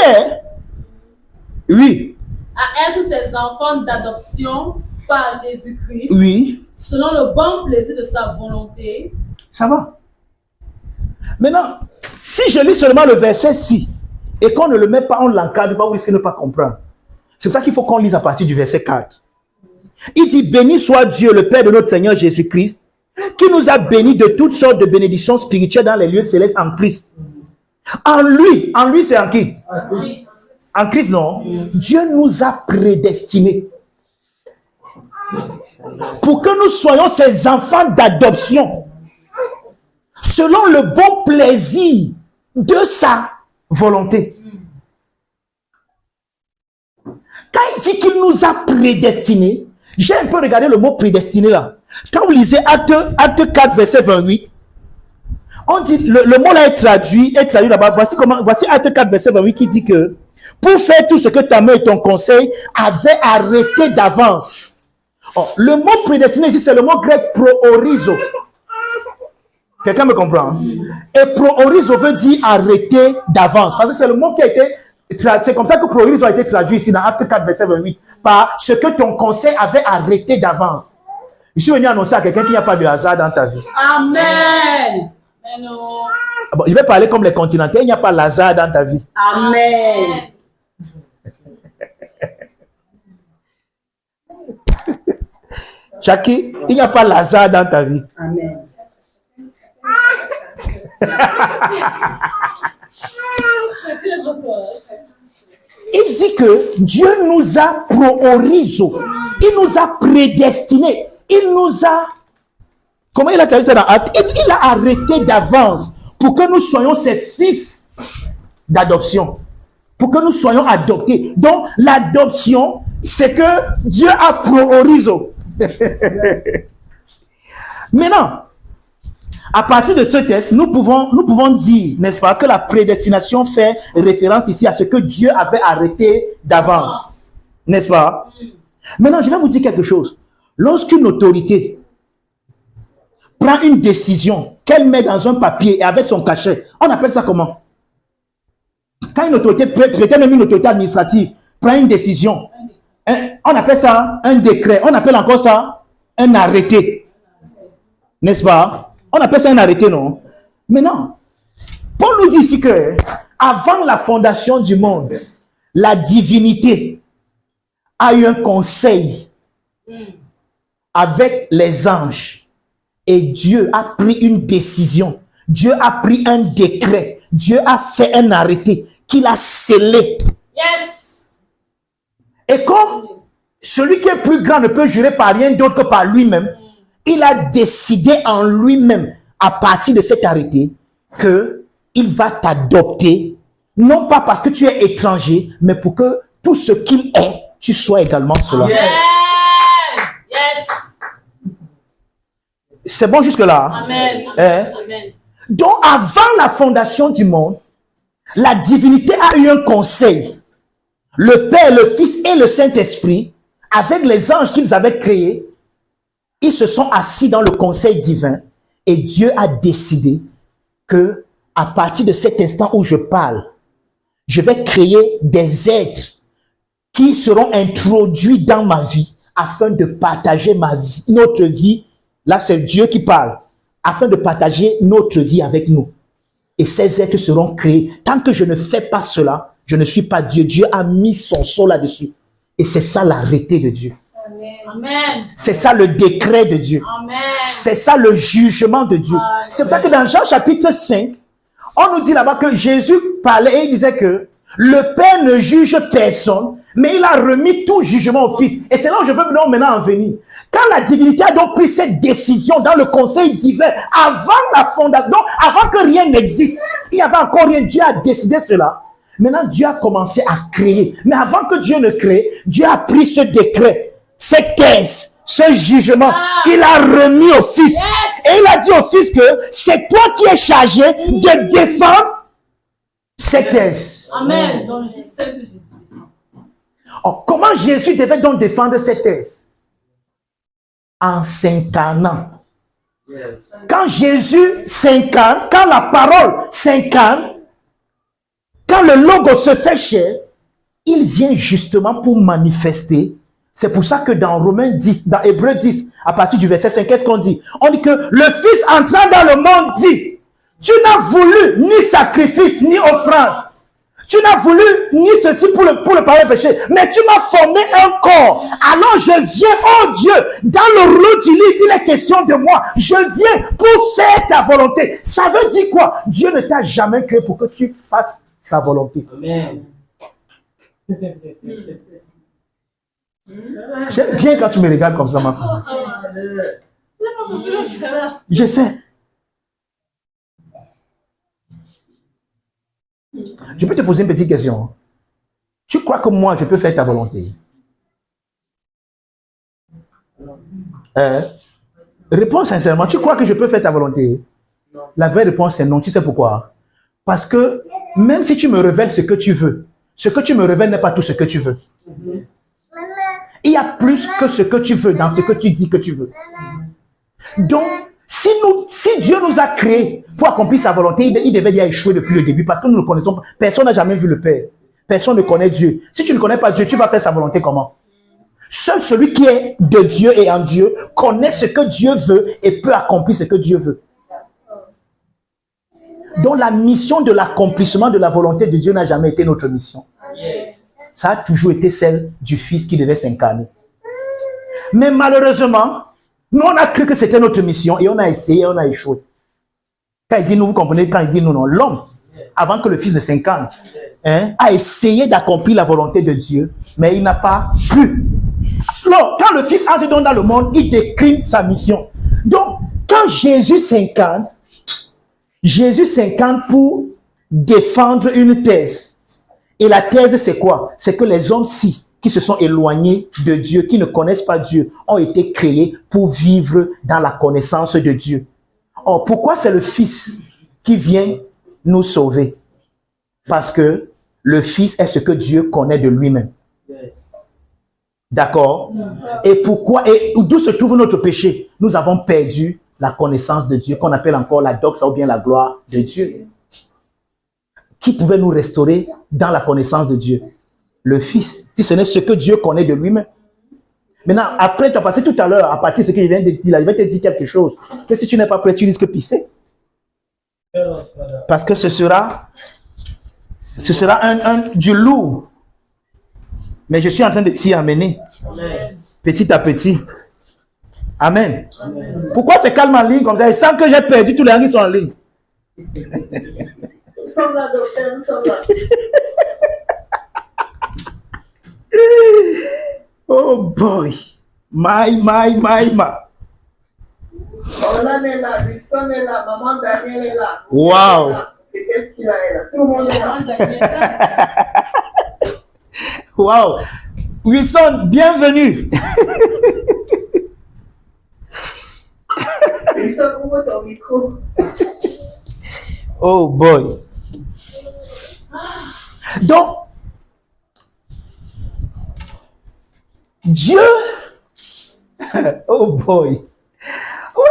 Oui. À être ses enfants d'adoption par Jésus-Christ. Oui. Selon le bon plaisir de sa volonté. Ça va. Maintenant, si je lis seulement le verset 6 et qu'on ne le met pas, on ne l'encadre pas, vous risquez de ne pas comprendre. C'est pour ça qu'il faut qu'on lise à partir du verset 4. Il dit, béni soit Dieu, le Père de notre Seigneur Jésus-Christ, qui nous a bénis de toutes sortes de bénédictions spirituelles dans les lieux célestes en Christ. En lui c'est en qui? En Christ, non. Dieu nous a prédestinés pour que nous soyons ses enfants d'adoption selon le bon plaisir de sa volonté. Quand il dit qu'il nous a prédestinés, j'ai un peu regardé le mot prédestiné là. Quand vous lisez Acte 4, verset 28, on dit, le mot là est traduit là-bas. Voici Acte 4, verset 28 qui dit que pour faire tout ce que ta main et ton conseil avaient arrêté d'avance. Oh, le mot prédestiné ici, c'est le mot grec proorizo. Quelqu'un me comprend? Et proorizo veut dire arrêter d'avance. Parce que c'est le mot qui a été traduit. C'est comme ça que proorizo a été traduit ici dans Acte 4, verset 28. par ce que ton conseil avait arrêté d'avance. Je suis venu annoncer à quelqu'un qu'il n'y a pas de hasard dans ta vie. Amen. Amen. Bon, je vais parler comme les continentaux. Il n'y a pas l'hasard dans ta vie. Amen. Jackie, il n'y a pas l'hasard dans ta vie. Amen. Il dit que Dieu nous a pro-orizo. Il nous a prédestinés. Il nous a... Comment il a traduit ça dans Actes? Il a arrêté d'avance pour que nous soyons ses fils d'adoption. Pour que nous soyons adoptés. Donc, l'adoption, c'est que Dieu a pro-orizo. Maintenant, à partir de ce texte, nous pouvons dire, n'est-ce pas, que la prédestination fait référence ici à ce que Dieu avait arrêté d'avance. N'est-ce pas? Maintenant, je vais vous dire quelque chose. Lorsqu'une autorité prend une décision qu'elle met dans un papier et avec son cachet, on appelle ça comment? Quand une autorité, peut-être même une autorité administrative, prend une décision, on appelle ça un décret. On appelle encore ça un arrêté. N'est-ce pas? On appelle ça un arrêté, non? Maintenant, Paul nous dit ici que avant la fondation du monde, la divinité a eu un conseil avec les anges et Dieu a pris une décision. Dieu a pris un décret. Dieu a fait un arrêté qu'il a scellé. Yes. Et comme celui qui est plus grand ne peut jurer par rien d'autre que par lui-même, il a décidé en lui-même, à partir de cet arrêté, qu'il va t'adopter, non pas parce que tu es étranger, mais pour que tout ce qu'il est, tu sois également cela. Amen. Yes. C'est bon jusque-là? Hein? Amen. Hein? Amen. Donc, avant la fondation du monde, la divinité a eu un conseil. Le Père, le Fils et le Saint-Esprit, avec les anges qu'ils avaient créés, ils se sont assis dans le conseil divin et Dieu a décidé que, à partir de cet instant où je parle, je vais créer des êtres qui seront introduits dans ma vie afin de partager notre vie. Là, c'est Dieu qui parle, afin de partager notre vie avec nous. Et ces êtres seront créés. Tant que je ne fais pas cela, je ne suis pas Dieu. Dieu a mis son sceau là-dessus. Et c'est ça l'arrêté de Dieu. Amen. C'est ça le décret de Dieu. Amen. C'est ça le jugement de Dieu. Amen. C'est pour ça que dans Jean chapitre 5, on nous dit là-bas que Jésus parlait et il disait que le Père ne juge personne, mais il a remis tout jugement au Fils. Et c'est là où je veux maintenant en venir. Quand la divinité a donc pris cette décision dans le conseil divin, avant la fondation, donc avant que rien n'existe, il n'y avait encore rien, Dieu a décidé cela. Maintenant, Dieu a commencé à créer. Mais avant que Dieu ne crée, Dieu a pris ce décret, cette thèse, ce jugement, il a remis au Fils. Yes. Et il a dit au Fils que c'est toi qui es chargé de défendre cette thèse. Amen. Dans le système de Jésus. Oh, comment Jésus devait donc défendre cette thèse? En s'incarnant. Quand Jésus s'incarne, quand la parole s'incarne, quand le logo se fait chair, il vient justement pour manifester. C'est pour ça que dans Romains 10, dans Hébreux 10, à partir du verset 5, qu'est-ce qu'on dit? On dit que le Fils entrant dans le monde dit, tu n'as voulu ni sacrifice ni offrande. Tu n'as voulu ni ceci pour le pardon péché, mais tu m'as formé un corps. Alors je viens, oh Dieu, dans le rouleau du livre, il est question de moi. Je viens pour faire ta volonté. Ça veut dire quoi? Dieu ne t'a jamais créé pour que tu fasses sa volonté. Amen. J'aime bien quand tu me regardes comme ça, ma femme. Je sais. Je peux te poser une petite question. Tu crois que moi, je peux faire ta volonté? Réponds sincèrement. Tu crois que je peux faire ta volonté? La vraie réponse est non. Tu sais pourquoi? Parce que même si tu me révèles ce que tu veux, ce que tu me révèles n'est pas tout ce que tu veux. Il y a plus que ce que tu veux dans ce que tu dis que tu veux. Donc, si Dieu nous a créés pour accomplir sa volonté, il devait y échouer depuis le début parce que nous ne connaissons pas. Personne n'a jamais vu le Père. Personne ne connaît Dieu. Si tu ne connais pas Dieu, tu vas faire sa volonté comment? Seul celui qui est de Dieu et en Dieu connaît ce que Dieu veut et peut accomplir ce que Dieu veut. Donc la mission de l'accomplissement de la volonté de Dieu n'a jamais été notre mission. Ça a toujours été celle du Fils qui devait s'incarner. Mais malheureusement, nous on a cru que c'était notre mission et on a essayé, on a échoué. Quand il dit nous, vous comprenez, quand il dit nous, non, l'homme, avant que le Fils ne s'incarne, a essayé d'accomplir la volonté de Dieu, mais il n'a pas pu. Alors, quand le Fils entre dans le monde, il décline sa mission. Donc, quand Jésus s'incarne pour défendre une thèse. Et la thèse, c'est quoi? C'est que les hommes-ci, qui se sont éloignés de Dieu, qui ne connaissent pas Dieu, ont été créés pour vivre dans la connaissance de Dieu. Or, pourquoi c'est le Fils qui vient nous sauver? Parce que le Fils est ce que Dieu connaît de lui-même. D'accord? Et pourquoi? Et d'où se trouve notre péché? Nous avons perdu la connaissance de Dieu, qu'on appelle encore la doxa ou bien la gloire de Dieu. Qui pouvait nous restaurer dans la connaissance de Dieu? Le Fils. Si ce n'est ce que Dieu connaît de lui-même. Maintenant, après, tu as passé tout à l'heure, à partir de ce que je viens de dire, je vais te dire quelque chose. Que si tu n'es pas prêt, tu risques de pisser. Parce que ce sera du lourd. Mais je suis en train de t'y amener. Petit à petit. Amen. Pourquoi c'est calme en ligne comme ça? Et sans que j'ai perdu tous les gens qui sont en ligne. Nous sommes là, docteur, nous sommes là. Oh boy. My. Orlan est là, Wilson est là, maman Daniel est là. Wow. Et qu'est-ce qu'il a là? Tout le monde est là. Wow. Wilson, bienvenue. Wilson, ouvre ton micro. Oh boy. Donc, Dieu, oh boy. Oui.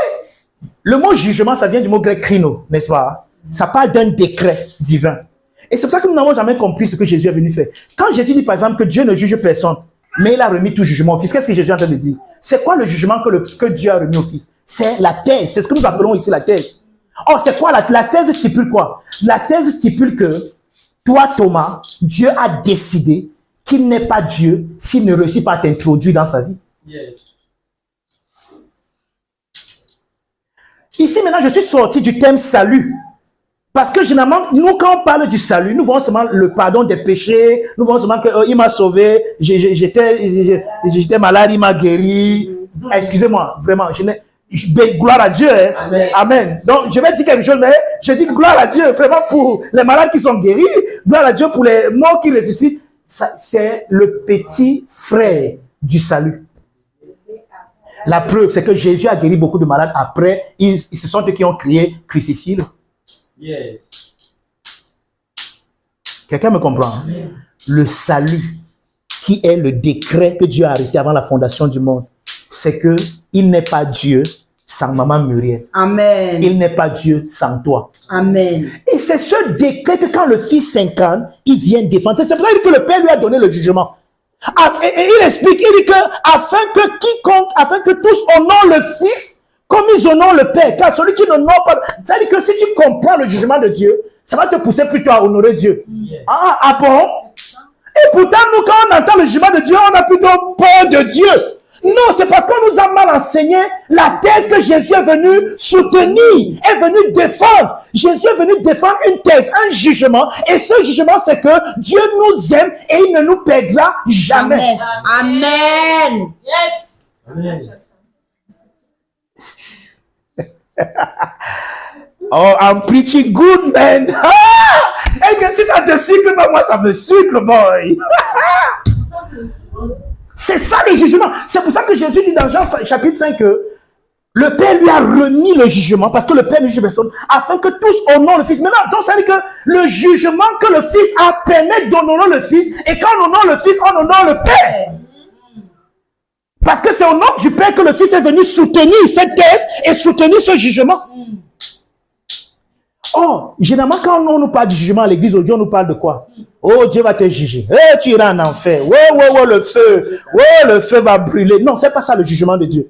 Le mot jugement, ça vient du mot grec krino, n'est-ce pas? Ça parle d'un décret divin. Et c'est pour ça que nous n'avons jamais compris ce que Jésus est venu faire. Quand Jésus dit par exemple que Dieu ne juge personne, mais il a remis tout jugement au Fils, qu'est-ce que Jésus est en train de dire? C'est quoi le jugement que Dieu a remis au Fils? C'est la thèse. C'est ce que nous appelons ici la thèse. Oh, c'est quoi la thèse stipule quoi? La thèse stipule que toi, Thomas, Dieu a décidé qu'il n'est pas Dieu s'il ne réussit pas à t'introduire dans sa vie. Yes. Ici, maintenant, je suis sorti du thème salut. Parce que généralement, nous, quand on parle du salut, nous voyons seulement le pardon des péchés, nous voyons seulement qu'il m'a sauvé, j'étais malade, il m'a guéri. Excusez-moi, vraiment, gloire à Dieu. Hein? Amen. Amen. Donc, je vais dire quelque chose, mais je dis gloire à Dieu, vraiment pour les malades qui sont guéris, gloire à Dieu pour les morts qui ressuscitent. C'est le petit frère du salut. La preuve, c'est que Jésus a guéri beaucoup de malades. Après, ce sont eux qui ont crié, crucifie-le. Yes. Quelqu'un me comprend? Hein? Le salut, qui est le décret que Dieu a arrêté avant la fondation du monde, c'est que il n'est pas Dieu sans maman Muriel. Amen. Il n'est pas Dieu sans toi. Amen. Et c'est ce décret que quand le Fils s'incarne, il vient défendre. C'est pour ça que le Père lui a donné le jugement. Et il explique, il dit que afin que tous honorent le Fils comme ils honorent le Père. Car celui qui n'honore pas, c'est-à-dire que si tu comprends le jugement de Dieu, ça va te pousser plutôt à honorer Dieu. Yes. Ah bon? Et pourtant, nous, quand on entend le jugement de Dieu, on a plutôt peur de Dieu. Non, c'est parce qu'on nous a mal enseigné la thèse que Jésus est venu soutenir, est venu défendre. Jésus est venu défendre une thèse, un jugement. Et ce jugement, c'est que Dieu nous aime et il ne nous perdra jamais. Amen. Amen. Yes. Amen. Oh, I'm preaching good, man. Et que si ça te sucre, moi, ça me sucre, boy. C'est ça le jugement. C'est pour ça que Jésus dit dans Jean chapitre 5 que le Père lui a remis le jugement, parce que le Père ne juge personne, afin que tous honorent le Fils. Maintenant, donc ça veut dire que le jugement que le Fils a permis d'honorer le Fils, et quand on honore le Fils, on honore le Père. Parce que c'est au nom du Père que le Fils est venu soutenir cette thèse et soutenir ce jugement. Or, Alors, généralement, quand on nous parle du jugement à l'église, aujourd'hui, on nous parle de quoi? Oh, Dieu va te juger. Eh, tu iras en enfer. Le feu. Le feu va brûler. Non, c'est pas ça le jugement de Dieu.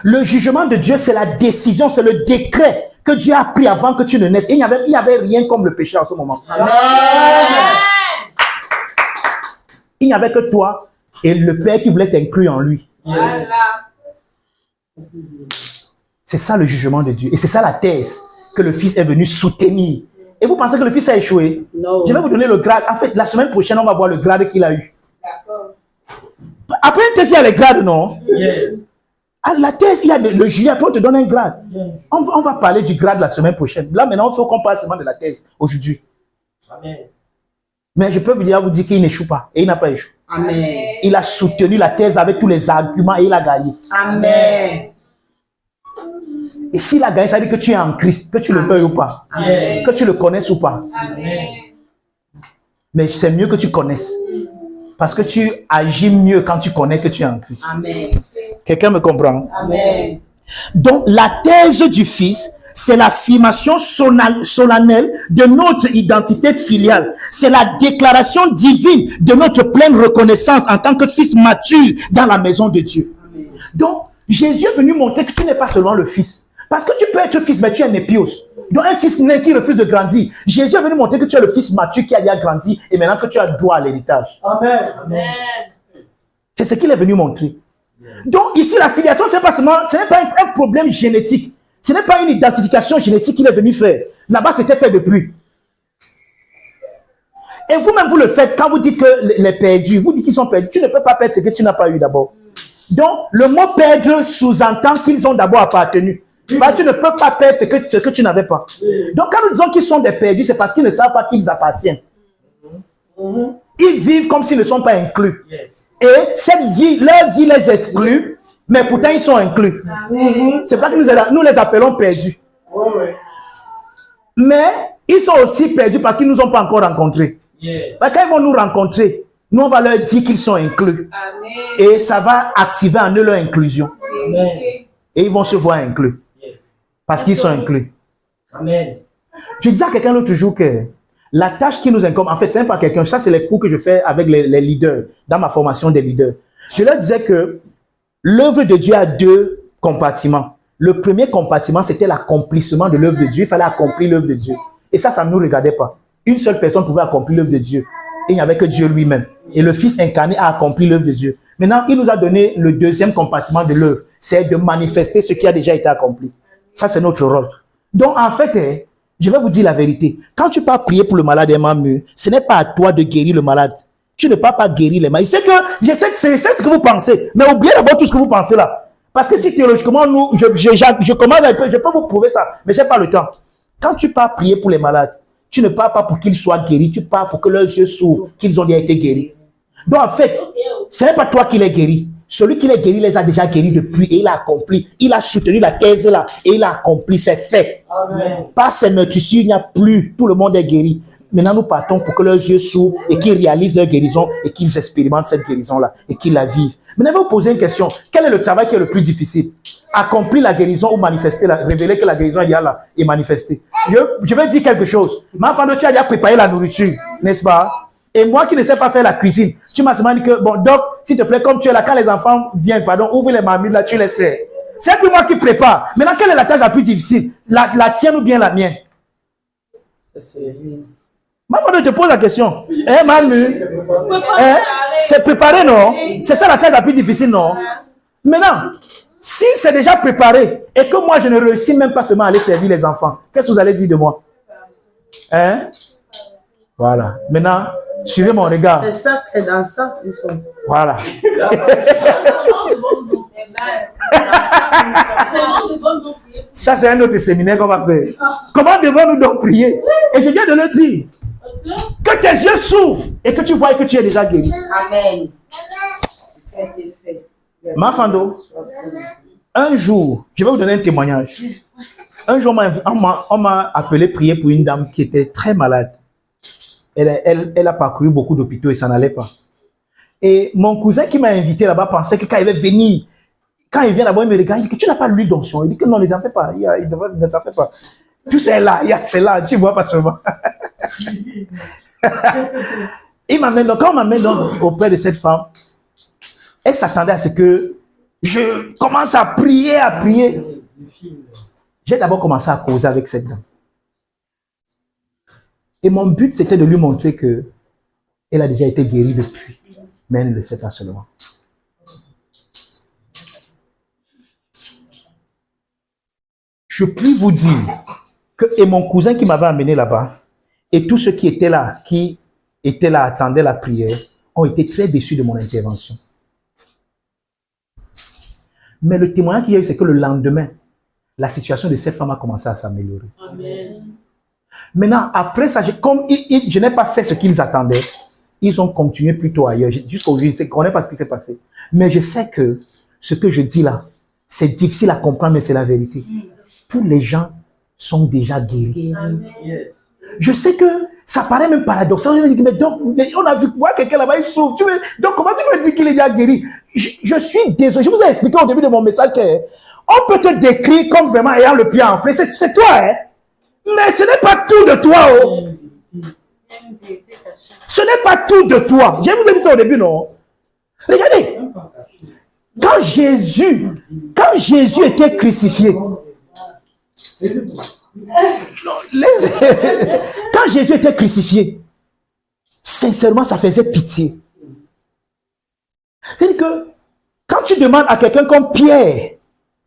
Le jugement de Dieu, c'est la décision, c'est le décret que Dieu a pris avant que tu ne naisses. Et il n'y avait rien comme le péché en ce moment. Amen. Il n'y avait que toi et le Père qui voulait t'inclure en lui. Voilà. C'est ça le jugement de Dieu. Et c'est ça la thèse que le Fils est venu soutenir. Et vous pensez que le Fils a échoué? Non. Je vais vous donner le grade. En fait, la semaine prochaine, on va voir le grade qu'il a eu. D'accord. Après une thèse, il y a les grades, non? Yes. À la thèse, il y a le jury. Après, on te donne un grade. Yes. On va parler du grade la semaine prochaine. Là, maintenant, il faut qu'on parle seulement de la thèse aujourd'hui. Amen. Mais je peux vous dire qu'il n'échoue pas. Et il n'a pas échoué. Amen. Il a soutenu la thèse avec tous les arguments et il a gagné. Amen. Et s'il a gagné, ça veut dire que tu es en Christ, que tu le veuilles ou pas, Yes. que tu le connaisses ou pas. Amen. Mais c'est mieux que tu connaisses. Parce que tu agis mieux quand tu connais que tu es en Christ. Amen. Quelqu'un me comprend? Amen. Donc, la thèse du Fils, c'est l'affirmation solennelle de notre identité filiale. C'est la déclaration divine de notre pleine reconnaissance en tant que fils mature dans la maison de Dieu. Amen. Donc, Jésus est venu montrer que tu n'es pas seulement le fils. Parce que tu peux être fils, mais tu es un épios. Donc, un fils né qui refuse de grandir. Jésus est venu montrer que tu es le fils mature qui a déjà grandi et maintenant que tu as droit à l'héritage. Amen. Amen. C'est ce qu'il est venu montrer. Donc, ici, la filiation, ce n'est pas un problème génétique. Ce n'est pas une identification génétique qu'il est venu faire. Là-bas, c'était fait depuis. Et vous-même, vous le faites quand vous dites que les perdus, vous dites qu'ils sont perdus. Tu ne peux pas perdre ce que tu n'as pas eu d'abord. Donc, le mot perdre sous-entend qu'ils ont d'abord appartenu. Bah, tu ne peux pas perdre ce que tu n'avais pas. Donc, quand nous disons qu'ils sont des perdus, c'est parce qu'ils ne savent pas qu'ils appartiennent. Ils vivent comme s'ils ne sont pas inclus. Yes. Et cette vie, leur vie les exclut, mais pourtant ils sont inclus. C'est pour ça que nous les appelons perdus. Mais ils sont aussi perdus parce qu'ils ne nous ont pas encore rencontrés. Yes. Bah, quand ils vont nous rencontrer, nous on va leur dire qu'ils sont inclus. Amen. Et ça va activer en eux leur inclusion. Amen. Et ils vont se voir inclus. Yes. Parce qu'ils sont inclus. Amen. Je disais à quelqu'un l'autre jour que la tâche qui nous incombe, en fait, c'est même pas quelqu'un. Ça, c'est les cours que je fais avec les leaders, dans ma formation des leaders. Je leur disais que l'œuvre de Dieu a deux compartiments. Le premier compartiment, c'était l'accomplissement de l'œuvre de Dieu. Il fallait accomplir l'œuvre de Dieu. Et ça ne nous regardait pas. Une seule personne pouvait accomplir l'œuvre de Dieu. Et il n'y avait que Dieu lui-même. Et le Fils incarné a accompli l'œuvre de Dieu. Maintenant, il nous a donné le deuxième compartiment de l'œuvre. C'est de manifester ce qui a déjà été accompli. Ça, c'est notre rôle. Donc, en fait, je vais vous dire la vérité. Quand tu pars prier pour le malade aimant mieux, ce n'est pas à toi de guérir le malade. Tu ne peux pas guérir les malades. Je sais que c'est ce que vous pensez. Mais oubliez d'abord tout ce que vous pensez là. Parce que si théologiquement, je commence un peu, je peux vous prouver ça. Mais je n'ai pas le temps. Quand tu pars prier pour les malades, tu ne pars pas pour qu'ils soient guéris. Tu pars pour que leurs yeux s'ouvrent, qu'ils ont déjà été guéris. Donc en fait, ce n'est pas toi qui les guéris. Celui qui les guérit les a déjà guéris depuis et il a accompli. Il a soutenu la thèse là et il a accompli, c'est fait. Amen. Par ces meurtrissures, il n'y a plus. Tout le monde est guéri. Maintenant, nous partons pour que leurs yeux s'ouvrent et qu'ils réalisent leur guérison et qu'ils expérimentent cette guérison-là et qu'ils la vivent. Maintenant, je vais vous poser une question. Quel est le travail qui est le plus difficile? Accomplir la guérison ou manifester, révéler que la guérison est là et manifester. Je vais dire quelque chose. Ma femme, tu as déjà préparé la nourriture, n'est-ce pas? Et moi qui ne sais pas faire la cuisine, tu m'as seulement dit que, bon, Doc, s'il te plaît, comme tu es là, quand les enfants viennent, ouvre les marmites, là, tu les sers. C'est plus moi qui prépare. Maintenant, quelle est la tâche la plus difficile? La tienne ou bien la mienne? Ma femme, je te pose la question. Hein, Manu? Hein? C'est préparé, non? C'est ça la tâche la plus difficile, non? Maintenant, si c'est déjà préparé et que moi, je ne réussis même pas seulement à aller servir les enfants, qu'est-ce que vous allez dire de moi? Hein? Voilà. Maintenant, suivez mon regard. C'est dans ça que nous sommes. Voilà. Ça, c'est un autre séminaire qu'on va faire. Comment devons-nous donc prier? Et je viens de le dire. Que tes yeux s'ouvrent et que tu vois que tu es déjà guéri. Amen. Ma Fando, un jour, je vais vous donner un témoignage. Un jour, on m'a appelé prier pour une dame qui était très malade. Elle a parcouru beaucoup d'hôpitaux et ça n'allait pas. Et mon cousin qui m'a invité là-bas pensait que quand il va venir, quand il vient là-bas, il me regarde, il dit que tu n'as pas l'huile d'onction. Il dit que non, ne t'en fais pas. Ne t'en fais pas. Tout c'est là, c'est là, tu vois pas seulement. Il m'amène, donc quand on m'amène auprès de cette femme, elle s'attendait à ce que je commence à prier, J'ai d'abord commencé à causer avec cette dame. Et mon but, c'était de lui montrer que elle a déjà été guérie depuis, mais elle ne le sait pas seulement. Je puis vous dire que et mon cousin qui m'avait amené là-bas, et tous ceux qui étaient là, attendaient la prière, ont été très déçus de mon intervention. Mais le témoignage qu'il y a eu, c'est que le lendemain, la situation de cette femme a commencé à s'améliorer. Amen. Maintenant, après ça, comme je n'ai pas fait ce qu'ils attendaient, ils ont continué plutôt ailleurs. Jusqu'aujourd'hui, je ne connais pas ce qui s'est passé. Mais je sais que ce que je dis là, c'est difficile à comprendre, mais c'est la vérité. Tous les gens sont déjà guéris. Amen. Je sais que ça paraît même paradoxal. Je me dis, mais donc, on a vu voir quelqu'un là-bas, il souffre. Donc, comment tu me dis qu'il est déjà guéri? Je suis désolé. Je vous ai expliqué au début de mon message qu'on peut te décrire comme vraiment ayant le pied enflé. C'est toi, hein? Mais ce n'est pas tout de toi, oh. Ce n'est pas tout de toi. Je vous ai dit ça au début, non? Regardez. Quand Jésus était crucifié, quand Jésus était crucifié, sincèrement, ça faisait pitié. C'est-à-dire que quand tu demandes à quelqu'un comme Pierre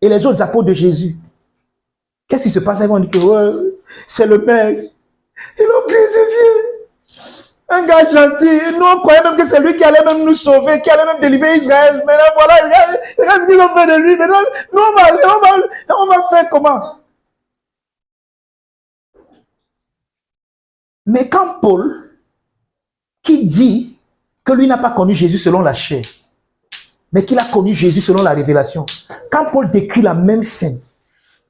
et les autres apôtres de Jésus, qu'est-ce qui se passe? Ils vont dire que ouais, c'est le maître. Ils l'ont crucifié. Un gars gentil. Nous, on croyait même que c'est lui qui allait même nous sauver, qui allait même délivrer Israël. Maintenant, voilà, regarde ce qu'ils ont fait de lui. Maintenant, nous, on va faire comment? Mais quand Paul, qui dit que lui n'a pas connu Jésus selon la chair, mais qu'il a connu Jésus selon la révélation, quand Paul décrit la même scène,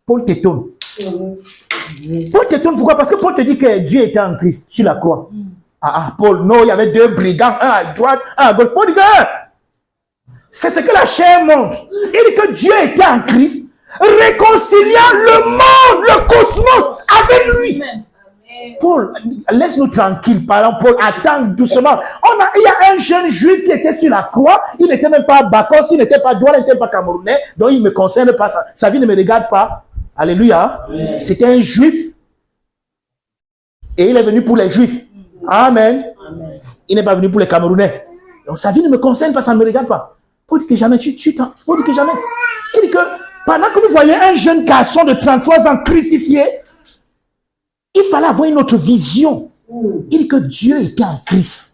Paul t'étonne. Paul t'étonne pourquoi? Parce que Paul te dit que Dieu était en Christ sur la croix. Paul, non, il y avait deux brigands, un à droite, un à gauche. Paul dit que c'est ce que la chair montre. Il dit que Dieu était en Christ, réconciliant le monde, le cosmos avec lui. Paul, laisse-nous tranquille, par exemple, Paul, attends doucement. Il y a un jeune juif qui était sur la croix, il n'était même pas Bakos, il n'était pas Douala, il n'était pas Camerounais, donc il ne me concerne pas, sa vie ne me regarde pas. Alléluia. C'était un juif. Et il est venu pour les juifs. Amen. Amen. Il n'est pas venu pour les Camerounais. Donc sa vie ne me concerne pas, ça ne me regarde pas. Paul dit que jamais, Paul dit que jamais. Il dit que pendant que vous voyez un jeune garçon de 33 ans crucifié, il fallait avoir une autre vision. Il dit que Dieu était en Christ.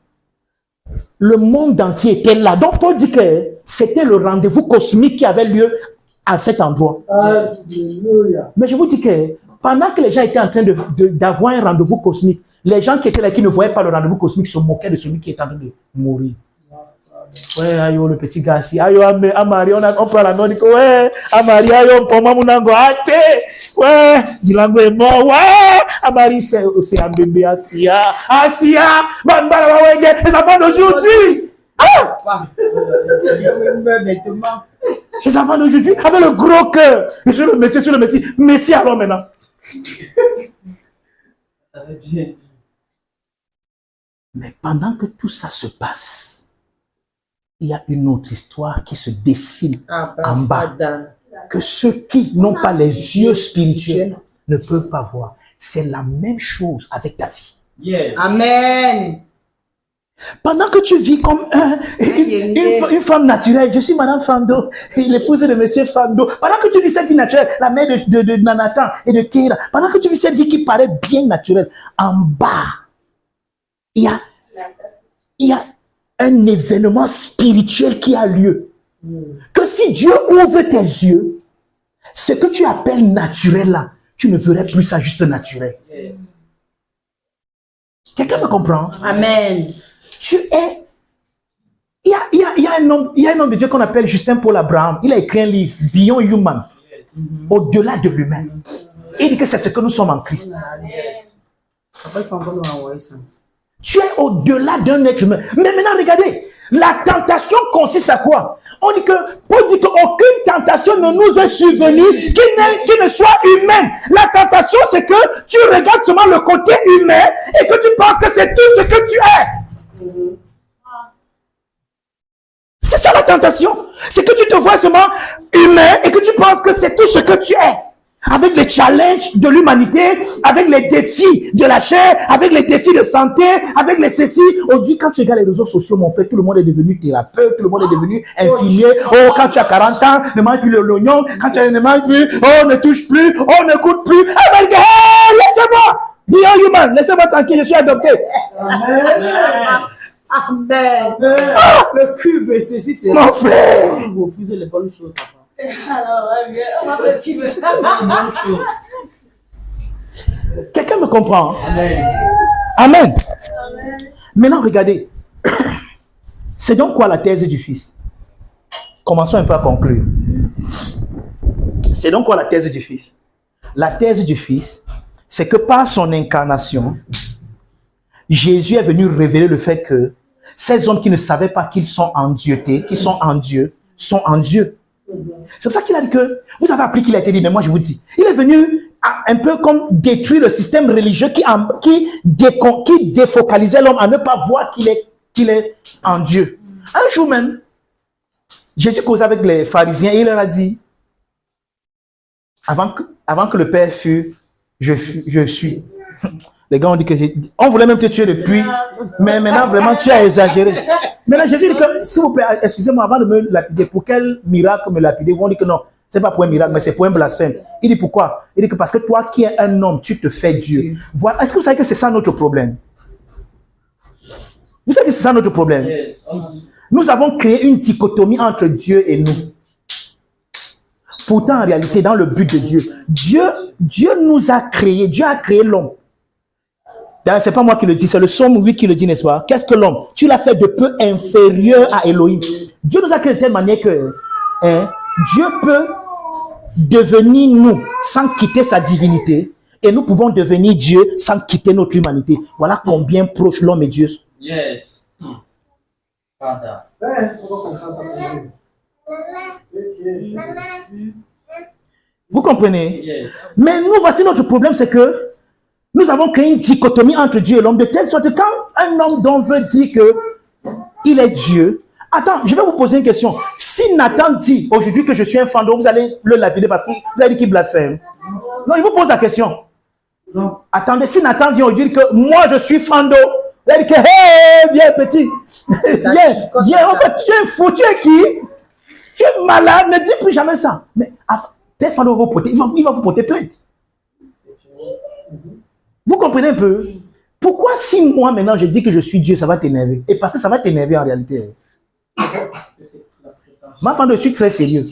Le monde entier était là. Donc Paul dit que c'était le rendez-vous cosmique qui avait lieu à cet endroit. Alléluia. Mais je vous dis que pendant que les gens étaient en train d'avoir un rendez-vous cosmique, les gens qui étaient là, qui ne voyaient pas le rendez-vous cosmique, se moquaient de celui qui était en train de mourir. Ouais, ayo, le petit gars, si, ayo, Amari, on parle à nous, on dit que, ouais, Amari, ayo, pour moi, mon ango, ate, ouais, Dilango est mort, ouais, Amari, c'est un bébé, Asia, Banbala, ouais, les enfants d'aujourd'hui, les enfants d'aujourd'hui, avec le gros cœur, sur le Messie, Messie, alors maintenant. Mais pendant que tout ça se passe, il y a une autre histoire qui se dessine en bas, que ceux qui n'ont pas les yeux spirituels ne peuvent pas voir. C'est la même chose avec ta vie. Yes. Amen. Pendant que tu vis comme une femme naturelle, je suis Madame Fando, l'épouse de Monsieur Fando. Pendant que tu vis cette vie naturelle, la mère de Nanatan et de Keira, pendant que tu vis cette vie qui paraît bien naturelle, en bas, il y a un événement spirituel qui a lieu. Que si Dieu ouvre tes yeux, ce que tu appelles naturel là, tu ne verrais plus ça juste naturel. Quelqu'un me comprend? Amen. Il y a un homme de Dieu qu'on appelle Justin Paul Abraham. Il a écrit un livre, Beyond Human, au-delà de l'humain. Il dit que c'est ce que nous sommes en Christ. Tu es au-delà d'un être humain. Mais maintenant, regardez, La tentation consiste à quoi? On dit que, Paul dit qu'aucune tentation ne nous est survenue qui ne soit humaine. La tentation, c'est que tu regardes seulement le côté humain et que tu penses que c'est tout ce que tu es. C'est ça la tentation. C'est que tu te vois seulement humain et que tu penses que c'est tout ce que tu es. Avec les challenges de l'humanité, avec les défis de la chair, avec les défis de santé, avec les ceci. Aujourd'hui, quand tu regardes les réseaux sociaux, mon frère, tout le monde est devenu thérapeute, tout le monde est devenu infirmier. Oh, quand tu as 40 ans, ne mange plus l'oignon. Quand tu ne manges plus, oh, ne touche plus, oh, ne goûte plus. Ah, ben, hey, laissez-moi. Be a human, laissez-moi tranquille, je suis adopté. Amen. Amen. Le cube et ceci, c'est... Mon frère. Vous refusez les bonnes choses, papa. Alors, on va faire ce qu'il veut. Quelqu'un me comprend? Amen. Amen. Maintenant, regardez. C'est donc quoi la thèse du Fils? Commençons un peu à conclure. C'est donc quoi la thèse du Fils? La thèse du Fils, c'est que par son incarnation, Jésus est venu révéler le fait que ces hommes qui ne savaient pas qu'ils sont en Dieu, qui sont en Dieu, sont en Dieu. C'est pour ça qu'il a dit que, vous avez appris qu'il a été dit, mais moi je vous dis, il est venu un peu comme détruire le système religieux qui défocalisait l'homme à ne pas voir qu'il est en Dieu. Un jour même, Jésus causait avec les pharisiens et il leur a dit, avant que le Père fût, je suis. Les gars ont dit que on voulait même te tuer depuis, mais maintenant vraiment tu as exagéré. Maintenant Jésus dit que, s'il vous plaît, excusez-moi, avant de me lapider, pour quel miracle me lapider? On dit que non, c'est pas pour un miracle, mais c'est pour un blasphème. Il dit pourquoi? Il dit que parce que toi qui es un homme, tu te fais Dieu. Voilà. Est-ce que vous savez que c'est ça notre problème? Vous savez que c'est ça notre problème? Nous avons créé une dichotomie entre Dieu et nous. Pourtant, en réalité, dans le but de Dieu nous a créé, Dieu a créé l'homme. C'est pas moi qui le dis, c'est le psaume 8 qui le dit, n'est-ce pas? Qu'est-ce que l'homme? Tu l'as fait de peu inférieur à Elohim. Dieu nous a créé de telle manière que Dieu peut devenir nous sans quitter sa divinité et nous pouvons devenir Dieu sans quitter notre humanité. Voilà combien proche l'homme et Dieu. Yes. Father. Vous comprenez? Yes. Mais nous, voici notre problème, c'est que nous avons créé une dichotomie entre Dieu et l'homme, de telle sorte que quand un homme donc veut dire qu'il est Dieu, attends, je vais vous poser une question. Si Nathan dit aujourd'hui que je suis un fantôme, vous allez le lapider parce qu'il a dit qu'il blasphème. Non, il vous pose la question. Non. Attendez, si Nathan vient aujourd'hui dire que moi je suis fantôme, il dit que hey, viens petit, viens, en fait, tu es fou, tu es qui? Tu es malade, ne dis plus jamais ça. Mais Père Fando va vous porter plainte. Vous comprenez un peu? Pourquoi si moi maintenant je dis que je suis Dieu, ça va t'énerver? Et parce que ça va t'énerver en réalité. Ma femme, je suis très sérieux.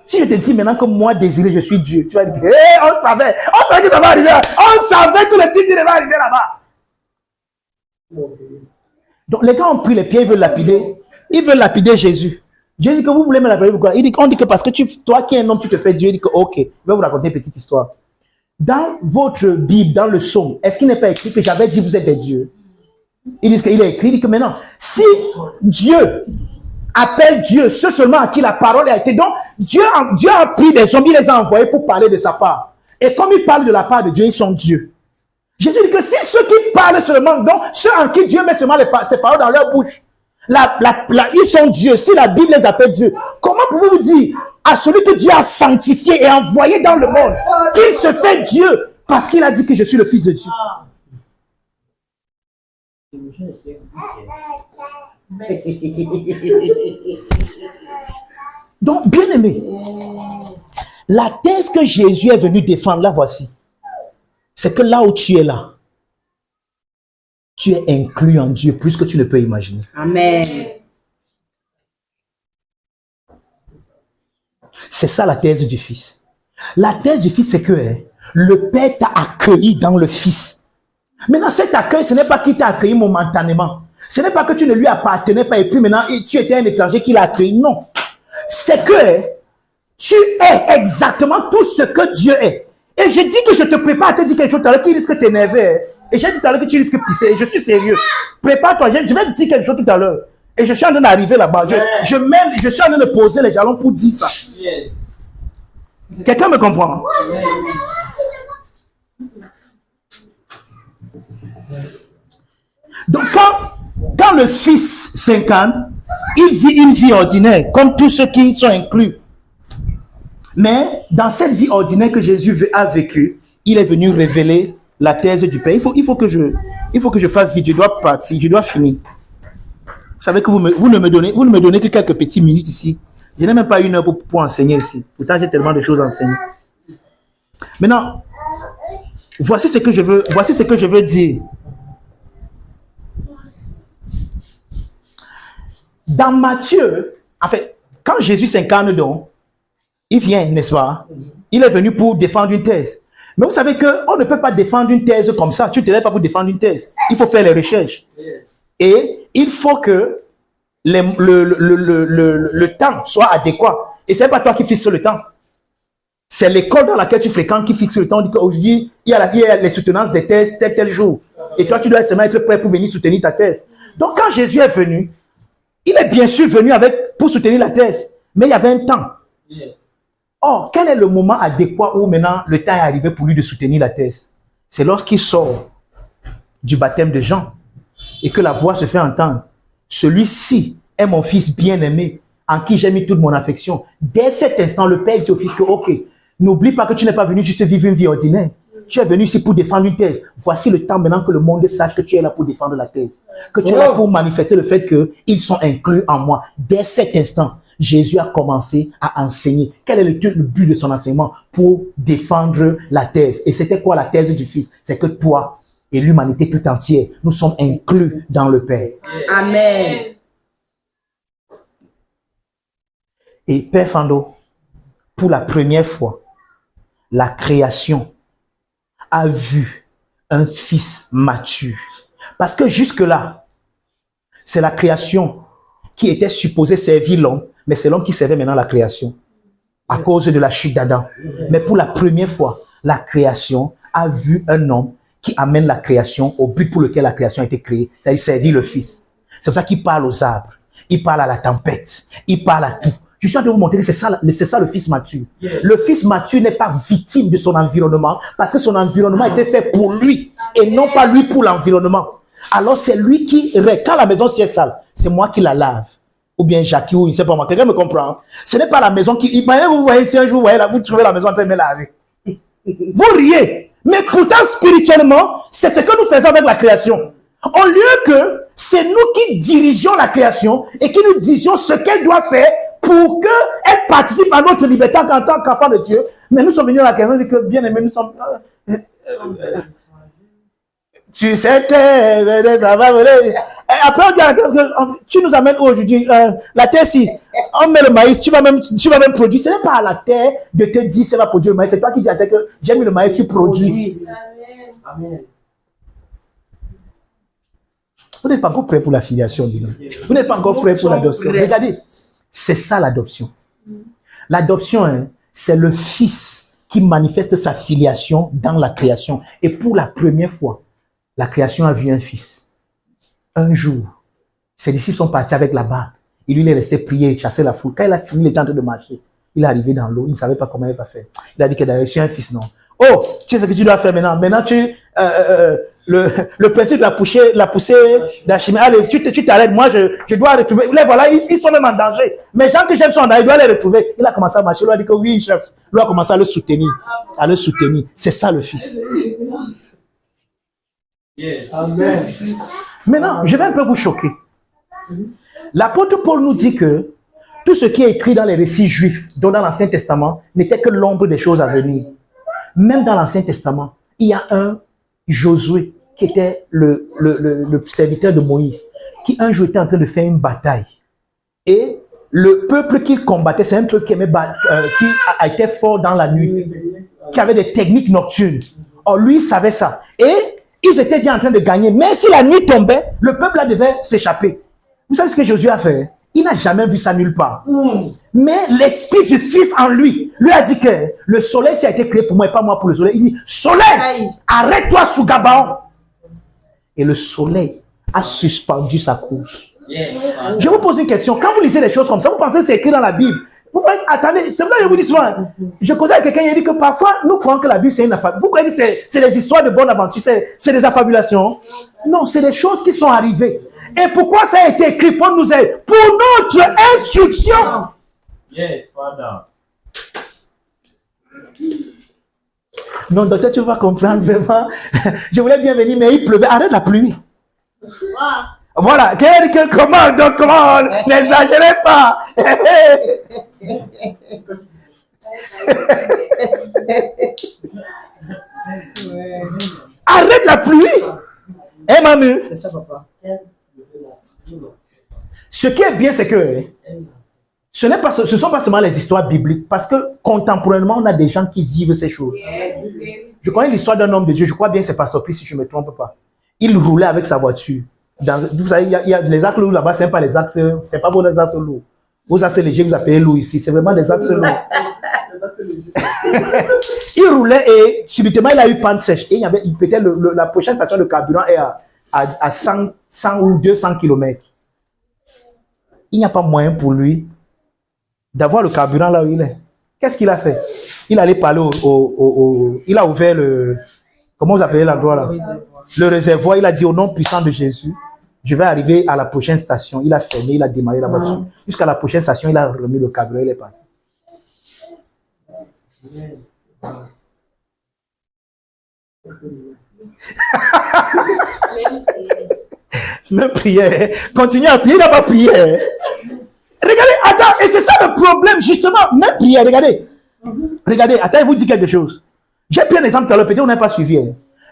Si je te dis maintenant que moi désiré, je suis Dieu, tu vas dire, hey, on savait que ça va arriver. On savait que le titre va arriver là-bas. Donc les gars ont pris les pieds, ils veulent lapider. Ils veulent lapider Jésus. Dieu dit que vous voulez me lapider pourquoi? On dit que parce que toi qui es un homme, tu te fais Dieu. Il dit que ok, je vais vous raconter une petite histoire. Dans votre Bible, dans le psaume, est-ce qu'il n'est pas écrit que j'avais dit vous êtes des dieux? Il dit qu'il est écrit, il dit que maintenant, si Dieu appelle Dieu, ceux seulement à qui la parole a été, donc Dieu a pris des hommes, il les a envoyés pour parler de sa part. Et comme ils parlent de la part de Dieu, ils sont Dieu. Jésus dit que si ceux qui parlent seulement, donc ceux en qui Dieu met seulement ses paroles dans leur bouche, ils sont Dieu, si la Bible les appelle Dieu, comment pouvez-vous dire à celui que Dieu a sanctifié et envoyé dans le monde qu'il se fait Dieu parce qu'il a dit que je suis le Fils de Dieu? Donc, bien aimé, la thèse que Jésus est venu défendre, la voici. C'est que là où tu es là, tu es inclus en Dieu plus que tu ne peux imaginer. Amen. C'est ça la thèse du Fils. La thèse du Fils, c'est que le Père t'a accueilli dans le Fils. Maintenant, cet accueil, ce n'est pas qu'il t'a accueilli momentanément. Ce n'est pas que tu ne lui appartenais pas et puis maintenant tu étais un étranger qui l'a accueilli. Non. C'est que tu es exactement tout ce que Dieu est. Et je dis que je te prépare à te dire quelque chose tout à l'heure qui risque de t'énerver. Et j'ai dit tout à l'heure que tu risques de pisser. Et je suis sérieux. Prépare-toi. Je vais te dire quelque chose tout à l'heure. Et je suis en train d'arriver là-bas. Je suis en train de poser les jalons pour dire ça. Yes. Quelqu'un me comprend? Donc, quand le Fils s'incarne, il vit une vie ordinaire, comme tous ceux qui y sont inclus. Mais dans cette vie ordinaire que Jésus a vécue, il est venu révéler la thèse du Père. Il faut que je fasse vite. Je dois partir, je dois finir. Vous savez que vous ne me donnez que quelques petites minutes ici. Je n'ai même pas une heure pour enseigner ici. Pourtant, j'ai tellement de choses à enseigner. Maintenant, voici ce que je veux dire. Dans Matthieu, en fait, quand Jésus s'incarne donc, il vient, n'est-ce pas? Il est venu pour défendre une thèse. Mais vous savez qu'on ne peut pas défendre une thèse comme ça. Tu ne te lèves pas pour défendre une thèse. Il faut faire les recherches. Et il faut que le temps soit adéquat. Et ce n'est pas toi qui fixes le temps. C'est l'école dans laquelle tu fréquentes qui fixe le temps. On dit qu'aujourd'hui, il y a les soutenances des thèses tel jour. Et toi, tu dois seulement être prêt pour venir soutenir ta thèse. Donc, quand Jésus est venu, il est bien sûr venu pour soutenir la thèse. Mais il y avait un temps. Or, quel est le moment adéquat où maintenant le temps est arrivé pour lui de soutenir la thèse? C'est lorsqu'il sort du baptême de Jean et que la voix se fait entendre. Celui-ci est mon fils bien-aimé en qui j'ai mis toute mon affection. Dès cet instant, le Père dit au fils que, ok, n'oublie pas que tu n'es pas venu juste vivre une vie ordinaire. Tu es venu ici pour défendre une thèse. Voici le temps maintenant que le monde sache que tu es là pour défendre la thèse. Que tu es là pour manifester le fait qu'ils sont inclus en moi. Dès cet instant, Jésus a commencé à enseigner. Quel est le but de son enseignement? Pour défendre la thèse. Et c'était quoi la thèse du Fils? C'est que toi et l'humanité tout entière, nous sommes inclus dans le Père. Amen. Et Père Fando, pour la première fois, la création a vu un fils mature. Parce que jusque-là, c'est la création qui était supposée servir l'homme, mais c'est l'homme qui servait maintenant la création à cause de la chute d'Adam. Mais pour la première fois, la création a vu un homme qui amène la création au but pour lequel la création a été créée, c'est-à-dire servir le Fils. C'est pour ça qu'il parle aux arbres, il parle à la tempête, il parle à tout. Je suis en train de vous montrer que c'est ça le fils mature. Le fils mature n'est pas victime de son environnement parce que son environnement était fait pour lui et non pas lui pour l'environnement. Alors c'est lui qui, quand la maison est sale, c'est moi qui la lave. Ou bien Jackie, ou il ne sait pas moi. Quelqu'un me comprend? Ce n'est pas la maison qui... Imaginez, vous voyez, si un jour vous trouvez la maison en train de me laver. Vous riez. Mais pourtant, spirituellement, c'est ce que nous faisons avec la création. Au lieu que c'est nous qui dirigeons la création et qui nous disions ce qu'elle doit faire pour qu'elle participe à notre liberté en tant qu'enfant de Dieu. Mais nous sommes venus à la création et que bien aimé, nous sommes... tu sais, ça va voler. Après, on dit à la création, tu nous amènes aujourd'hui, la terre, si on met le maïs, tu vas même produire. Ce n'est pas à la terre de te dire, ça va produire le maïs. C'est toi qui dis à la terre que j'ai mis le maïs, tu produis. Amen. Vous n'êtes pas encore prêt pour la filiation divine. Vous n'êtes pas encore prêt pour l'adoption. Regardez, c'est ça l'adoption. L'adoption, hein, c'est le Fils qui manifeste sa filiation dans la création. Et pour la première fois, la création a vu un Fils. Un jour, ses disciples sont partis avec la barque. Et lui, il est resté prier, chasser la foule. Quand il a fini, il était en train de marcher. Il est arrivé dans l'eau, il ne savait pas comment il va faire. Il a dit que d'ailleurs, je suis un fils, non. Oh, tu sais ce que tu dois faire maintenant. Maintenant, le principe de la poussée d'Archimède. Allez, tu t'arrêtes. Moi, je dois retrouver. Les voilà, ils sont même en danger. Mais gens que j'aime sont en danger, il doit les retrouver. Il a commencé à marcher. Il a dit que oui, chef. Il a commencé à le soutenir. C'est ça le Fils. Amen. Maintenant, je vais un peu vous choquer. L'apôtre Paul nous dit que tout ce qui est écrit dans les récits juifs, dont dans l'Ancien Testament, n'était que l'ombre des choses à venir. Même dans l'Ancien Testament, il y a un Josué qui était le serviteur de Moïse, qui un jour était en train de faire une bataille. Et le peuple qu'il combattait, c'est un peuple qui a été fort dans la nuit, qui avait des techniques nocturnes. Or, lui, il savait ça. Et ils étaient bien en train de gagner. Mais si la nuit tombait, le peuple là devait s'échapper. Vous savez ce que Josué a fait? Il n'a jamais vu ça nulle part. Mais l'esprit du Fils en lui a dit que le soleil, ça a été créé pour moi et pas moi pour le soleil. Il dit, soleil, arrête-toi sous Gabaon. Et le soleil a suspendu sa course. Yes, Father. Je vous pose une question. Quand vous lisez des choses comme ça, vous pensez que c'est écrit dans la Bible. Vous voyez, attendez, c'est vrai que je vous dis souvent. Je causais avec quelqu'un, il dit que parfois, nous croyons que la Bible, c'est une affabulation. Vous croyez que c'est des histoires de bonne aventure, c'est des affabulations? Non, c'est des choses qui sont arrivées. Et pourquoi ça a été écrit pour nous aider? Pour notre instruction. Yes, Father. Non, docteur, tu vas comprendre vraiment. Je voulais bien venir, mais il pleuvait. Arrête la pluie. Voilà. Comment, donc, comment, n'exagérez pas. Arrête la pluie. Eh, mamie. C'est ça, papa. Ce qui est bien, c'est que ce ne sont pas seulement les histoires bibliques, parce que contemporainement, on a des gens qui vivent ces choses. Je connais l'histoire d'un homme de Dieu, je crois bien que c'est Pasteur Chris, si je ne me trompe pas. Il roulait avec sa voiture. Vous savez, il y a les axes lourds là-bas, ce n'est pas les axes, c'est pas vos axes lourds. Vos axes légers, vous appelez lourds ici, c'est vraiment des axes lourds. Il roulait et subitement, il a eu panne sèche. Et il y avait peut-être la prochaine station de carburant est à 100 ou 200 km. Il n'y a pas moyen pour lui d'avoir le carburant là où il est. Qu'est-ce qu'il a fait? Il allait parler il a ouvert le... Comment vous appelez l'endroit là? Le réservoir. Il a dit au nom puissant de Jésus, je vais arriver à la prochaine station. Il a fermé, il a démarré la voiture. Jusqu'à la prochaine station, il a remis le carburant, il est parti. Même prière. Continuez à prier, il n'a pas prié. Regardez, attends, et c'est ça le problème, justement, même prière, regardez. Regardez, attends, je vous dis quelque chose. J'ai pris un exemple tout à l'heure, peut-être on n'a pas suivi.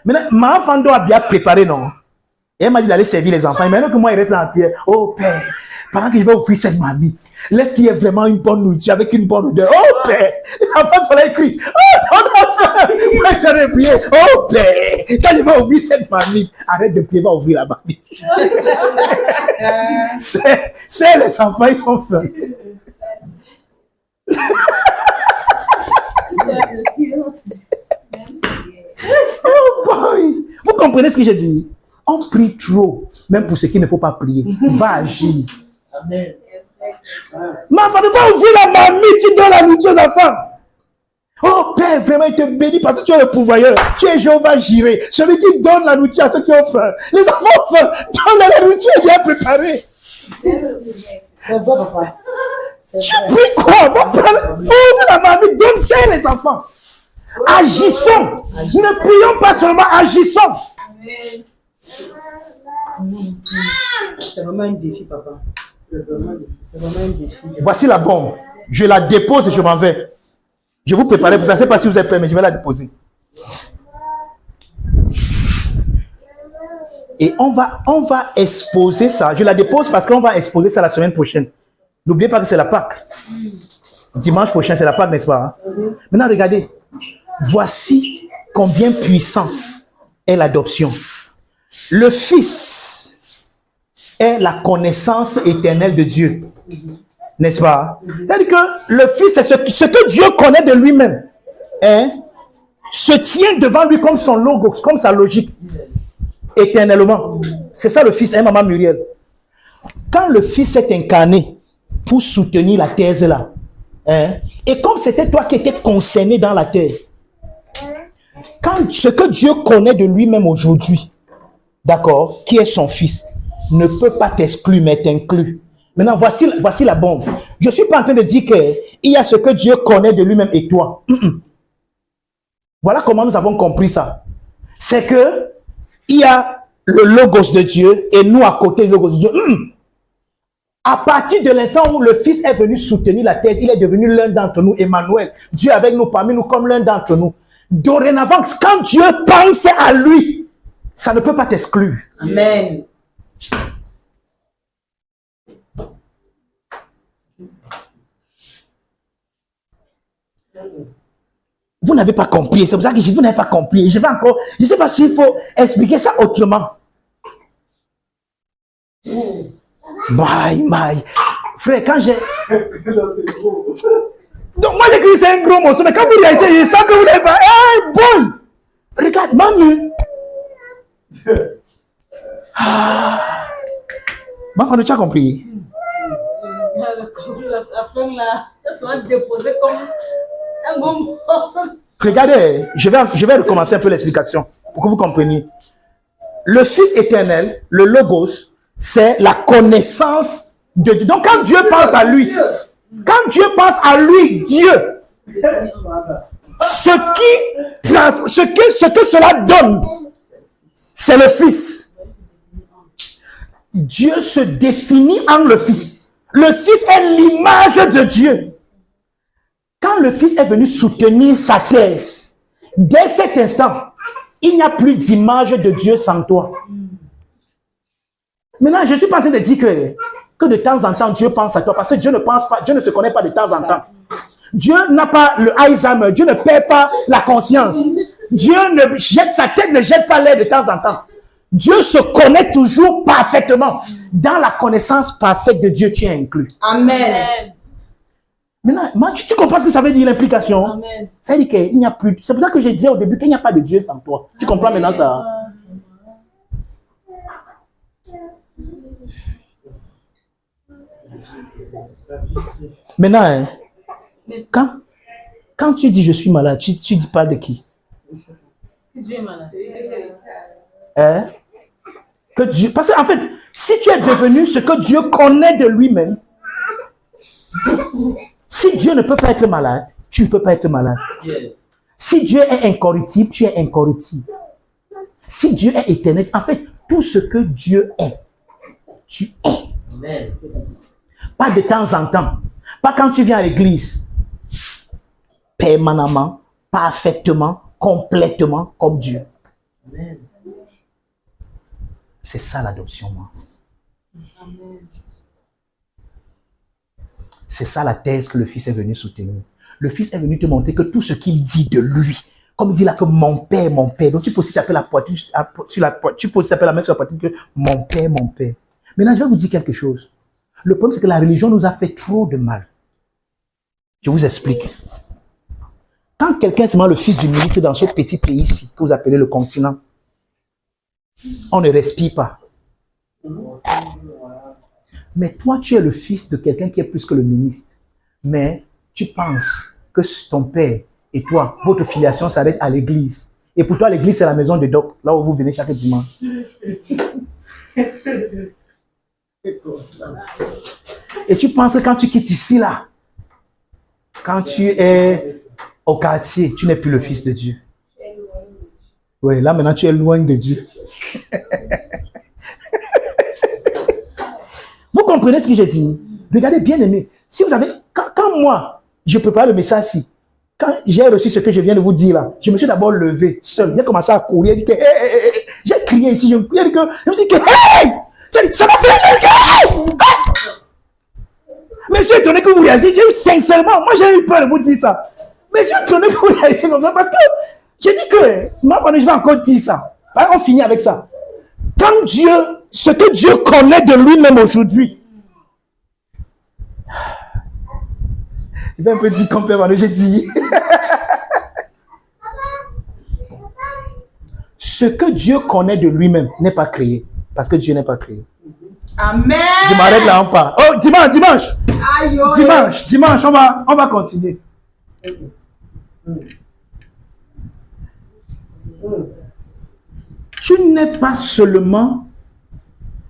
Maintenant, ma enfant doit bien préparer, non? Et elle m'a dit d'aller servir les enfants. Et maintenant que moi, il reste dans la prière. Oh, Père, pendant que je vais ouvrir cette marmite, laisse qu'il y ait vraiment une bonne nourriture avec une bonne odeur. Oh, Père, l'enfant se l'a écrit. Oh, ton enfant, moi, je vais prier. Oh, Père, quand je vais ouvrir cette marmite, arrête de prier, va ouvrir la marmite. C'est les enfants, ils sont faits. Oh boy! Vous comprenez ce que j'ai dit? On prie trop, même pour ce qu'il ne faut pas prier. Va agir. Amen. Ma femme va ouvrir la marmite, tu donnes la nourriture aux enfants. Oh Père, vraiment, il te bénit parce que tu es le pourvoyeur. Tu es Jéhovah Jireh, celui qui donne la nourriture à ceux qui ont faim. Les enfants ont faim, donne la nourriture bien préparée. C'est bon, papa. Tu pries quoi? Va prendre, ouvre la marmite, donne ça les enfants. Agissons. Ne prions pas seulement, agissons. C'est vraiment un défi, papa. C'est vraiment un défi. Voici la bombe. Je la dépose et je m'en vais. Je vous prépare pour ça. Je ne sais pas si vous êtes prêts, mais je vais la déposer. Et on va exposer ça. Je la dépose parce qu'on va exposer ça la semaine prochaine. N'oubliez pas que c'est la Pâque. Dimanche prochain, c'est la Pâque, n'est-ce pas? Maintenant, regardez. Voici combien puissant est l'adoption. Le Fils est la connaissance éternelle de Dieu. N'est-ce pas? C'est-à-dire que le Fils, c'est ce que Dieu connaît de lui-même. Hein? Se tient devant lui comme son logos, comme sa logique. Éternellement. C'est ça le Fils, hein, maman Muriel? Quand le Fils est incarné pour soutenir la thèse là, hein, et comme c'était toi qui étais concerné dans la thèse, quand ce que Dieu connaît de lui-même aujourd'hui, d'accord, qui est son Fils, ne peut pas t'exclure, mais t'inclut. Maintenant, voici la bombe. Je ne suis pas en train de dire qu'il y a ce que Dieu connaît de lui-même et toi. Voilà comment nous avons compris ça. C'est que il y a le logos de Dieu et nous à côté du logos de Dieu. À partir de l'instant où le Fils est venu soutenir la thèse, il est devenu l'un d'entre nous, Emmanuel. Dieu avec nous, parmi nous, comme l'un d'entre nous. Dorénavant, quand Dieu pense à lui, ça ne peut pas t'exclure. Amen. Vous n'avez pas compris. C'est pour ça que vous n'avez pas compris. Je vais encore. Je ne sais pas s'il faut expliquer ça autrement. My. Frère, quand j'ai. Donc, moi, j'ai cru que c'est un gros morceau. Mais quand vous réalisez, je sens que vous n'avez pas. Hey, boy! Regarde, maman. Ma femme, tu as compris? La fin là, ça sera déposé comme un bon morceau. Regardez, je vais recommencer un peu l'explication pour que vous compreniez. Le Fils éternel, le Logos, c'est la connaissance de Dieu. Donc quand Dieu pense à lui, Dieu, ce que cela donne, c'est le Fils. Dieu se définit en le Fils. Le Fils est l'image de Dieu. Quand le Fils est venu soutenir sa thèse, dès cet instant, il n'y a plus d'image de Dieu sans toi. Maintenant, je ne suis pas en train de dire que de temps en temps, Dieu pense à toi, parce que Dieu ne pense pas, Dieu ne se connaît pas de temps en temps. Dieu n'a pas le Alzheimer, Dieu ne perd pas la conscience. Sa tête ne jette pas l'air de temps en temps. Dieu se connaît toujours parfaitement. Dans la connaissance parfaite de Dieu, tu es inclus. Amen. Maintenant, tu comprends ce que ça veut dire l'implication? Amen. Ça veut dire qu'il n'y a plus. C'est pour ça que je disais au début qu'il n'y a pas de Dieu sans toi. Tu comprends maintenant ça? Maintenant, hein, quand tu dis je suis malade, tu dis pas de qui? Dieu est malade. Hein? Que Dieu, parce qu'en fait, si tu es devenu ce que Dieu connaît de lui-même, si Dieu ne peut pas être malade, tu ne peux pas être malade. Yes. Si Dieu est incorruptible, tu es incorruptible. Si Dieu est éternel, en fait, tout ce que Dieu est, tu es. Amen. Pas de temps en temps. Pas quand tu viens à l'église. Permanemment, parfaitement, complètement comme Dieu. Amen. C'est ça l'adoption, moi. C'est ça la thèse que le Fils est venu soutenir. Le Fils est venu te montrer que tout ce qu'il dit de lui, comme il dit là que mon Père. Donc tu peux aussi taper la poitrine, tu peux aussi taper la main sur la poitrine que mon Père, mon Père. Maintenant, je vais vous dire quelque chose. Le problème, c'est que la religion nous a fait trop de mal. Je vous explique. Quand quelqu'un est seulement le fils du ministre dans ce petit pays ici, que vous appelez le continent, on ne respire pas. Mais toi, tu es le fils de quelqu'un qui est plus que le ministre. Mais tu penses que ton père et toi, votre filiation s'arrête à l'église. Et pour toi, l'église, c'est la maison de Doc, là où vous venez chaque dimanche. Et tu penses que quand tu quittes ici, là, quand tu es au quartier, tu n'es plus le fils de Dieu. Oui, là maintenant tu es loin de Dieu. Vous comprenez ce que j'ai dit? Regardez, bien aimé. Si vous avez, quand moi, je prépare le message ici, quand j'ai reçu ce que je viens de vous dire là, je me suis d'abord levé seul. J'ai commencé à courir. J'ai crié ici. Je me suis dit que, hey! Ça m'a fait. Mais je suis étonné que vous réagissez. J'ai eu sincèrement, moi j'ai eu peur de vous dire ça. Mais je suis étonné que vous réagissez comme ça parce que j'ai dit que, moi, je vais encore dire ça. On finit avec ça. Quand Dieu, ce que Dieu connaît de lui-même aujourd'hui, je vais un peu dire comme Père Manu, j'ai dit. Ce que Dieu connaît de lui-même n'est pas créé. Parce que Dieu n'est pas créé. Amen. Je m'arrête là, on part. Oh, dimanche. Aïe, Dimanche, on va continuer. Tu n'es pas seulement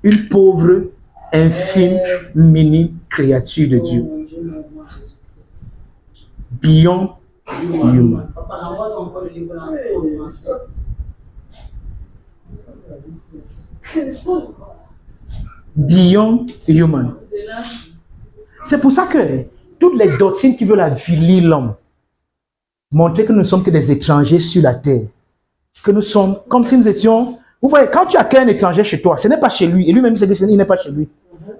une pauvre, infime, minime créature de Dieu. Beyond human. Beyond human. C'est pour ça que toutes les doctrines qui veulent avilir l'homme, montrer que nous ne sommes que des étrangers sur la terre, que nous sommes comme si nous étions. Vous voyez, quand tu accueilles un étranger chez toi, ce n'est pas chez lui, et lui-même il n'est pas chez lui.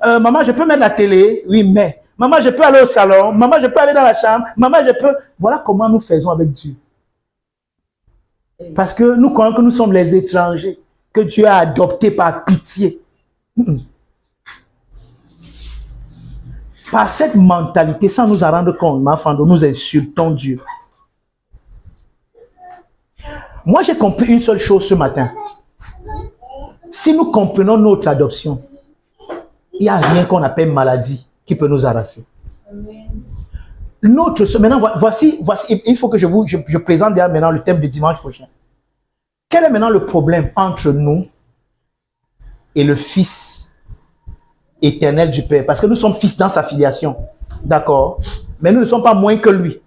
Maman, je peux mettre la télé? Oui, mais. Maman, je peux aller au salon? Maman, je peux aller dans la chambre? Maman, je peux. Voilà comment nous faisons avec Dieu. Parce que nous croyons que nous sommes les étrangers, que Dieu a adoptés par pitié. Par cette mentalité, sans nous en rendre compte, ma femme, nous insultons Dieu. Moi, j'ai compris une seule chose ce matin. Si nous comprenons notre adoption, il n'y a rien qu'on appelle maladie qui peut nous harasser. Maintenant, voici, il faut que je présente bien maintenant le thème du dimanche prochain. Quel est maintenant le problème entre nous et le Fils éternel du Père? Parce que nous sommes fils dans sa filiation. D'accord? Mais nous ne sommes pas moins que lui.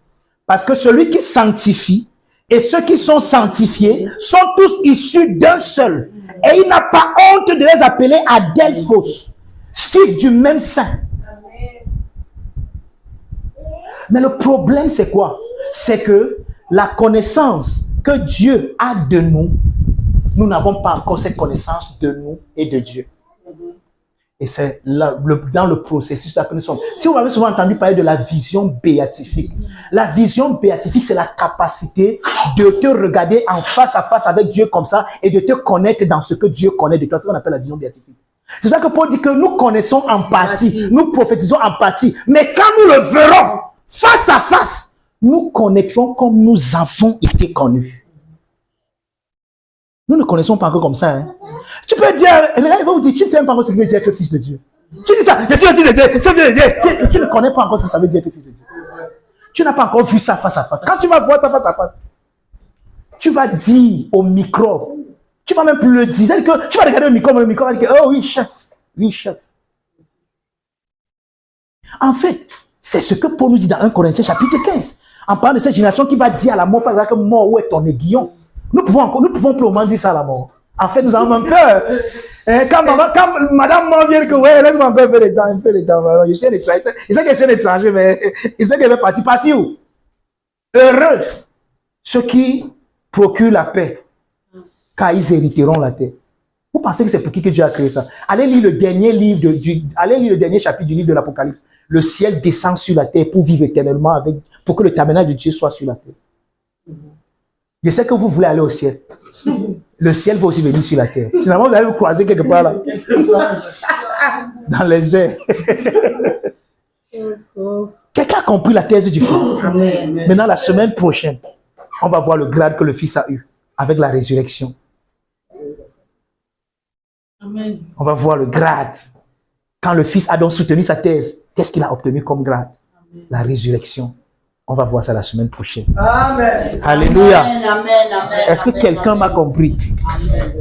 Parce que celui qui sanctifie et ceux qui sont sanctifiés sont tous issus d'un seul. Et il n'a pas honte de les appeler Adelphos, fils du même saint. Mais le problème, c'est quoi? C'est que la connaissance que Dieu a de nous, nous n'avons pas encore cette connaissance de nous et de Dieu. Et c'est dans le processus là que nous sommes. Si vous avez souvent entendu parler de la vision béatifique, la vision béatifique, c'est la capacité de te regarder en face à face avec Dieu comme ça et de te connaître dans ce que Dieu connaît de toi. C'est ce qu'on appelle la vision béatifique. C'est ça que Paul dit que nous connaissons en partie, nous prophétisons en partie, mais quand nous le verrons face à face, nous connaîtrons comme nous avons été connus. Nous ne connaissons pas encore comme ça. Hein. Tu peux dire, il va vous dire, tu ne sais même pas encore ce que veut dire être fils de Dieu. Tu dis ça, je suis le fils de Dieu. Tu ne connais pas encore ce que ça veut dire être fils de Dieu. Tu n'as pas encore vu ça face à face. Quand tu vas voir ça face à face, tu vas dire au micro, tu vas même plus le dire. C'est-à-dire que tu vas regarder le micro va dire, oh oui, chef. Oui, chef. En fait, c'est ce que Paul nous dit dans 1 Corinthiens chapitre 15. En parlant de cette génération qui va dire à la mort, mort, où est ton aiguillon? Nous pouvons purement dire ça à la mort. En fait, nous avons même peur. Quand madame mort vient que, ouais, laisse-moi un peu faire les temps, Je suis un étranger. Il sait que c'est un étranger, mais il sait qu'il va partir. Partir où? Heureux ceux qui procurent la paix, car ils hériteront la terre. Vous pensez que c'est pour qui que Dieu a créé ça? Allez lire le dernier chapitre du livre de l'Apocalypse. Le ciel descend sur la terre pour vivre éternellement pour que le tabernacle de Dieu soit sur la terre. Je sais que vous voulez aller au ciel. Le ciel va aussi venir sur la terre. Finalement, vous allez vous croiser quelque part là. Dans les airs. Quelqu'un a compris la thèse du Fils. Maintenant, la semaine prochaine, on va voir le grade que le Fils a eu avec la résurrection. Amen. On va voir le grade. Quand le Fils a donc soutenu sa thèse, qu'est-ce qu'il a obtenu comme grade? Amen. La résurrection. On va voir ça la semaine prochaine. Amen. Alléluia. Amen. Est-ce que quelqu'un m'a compris? Amen.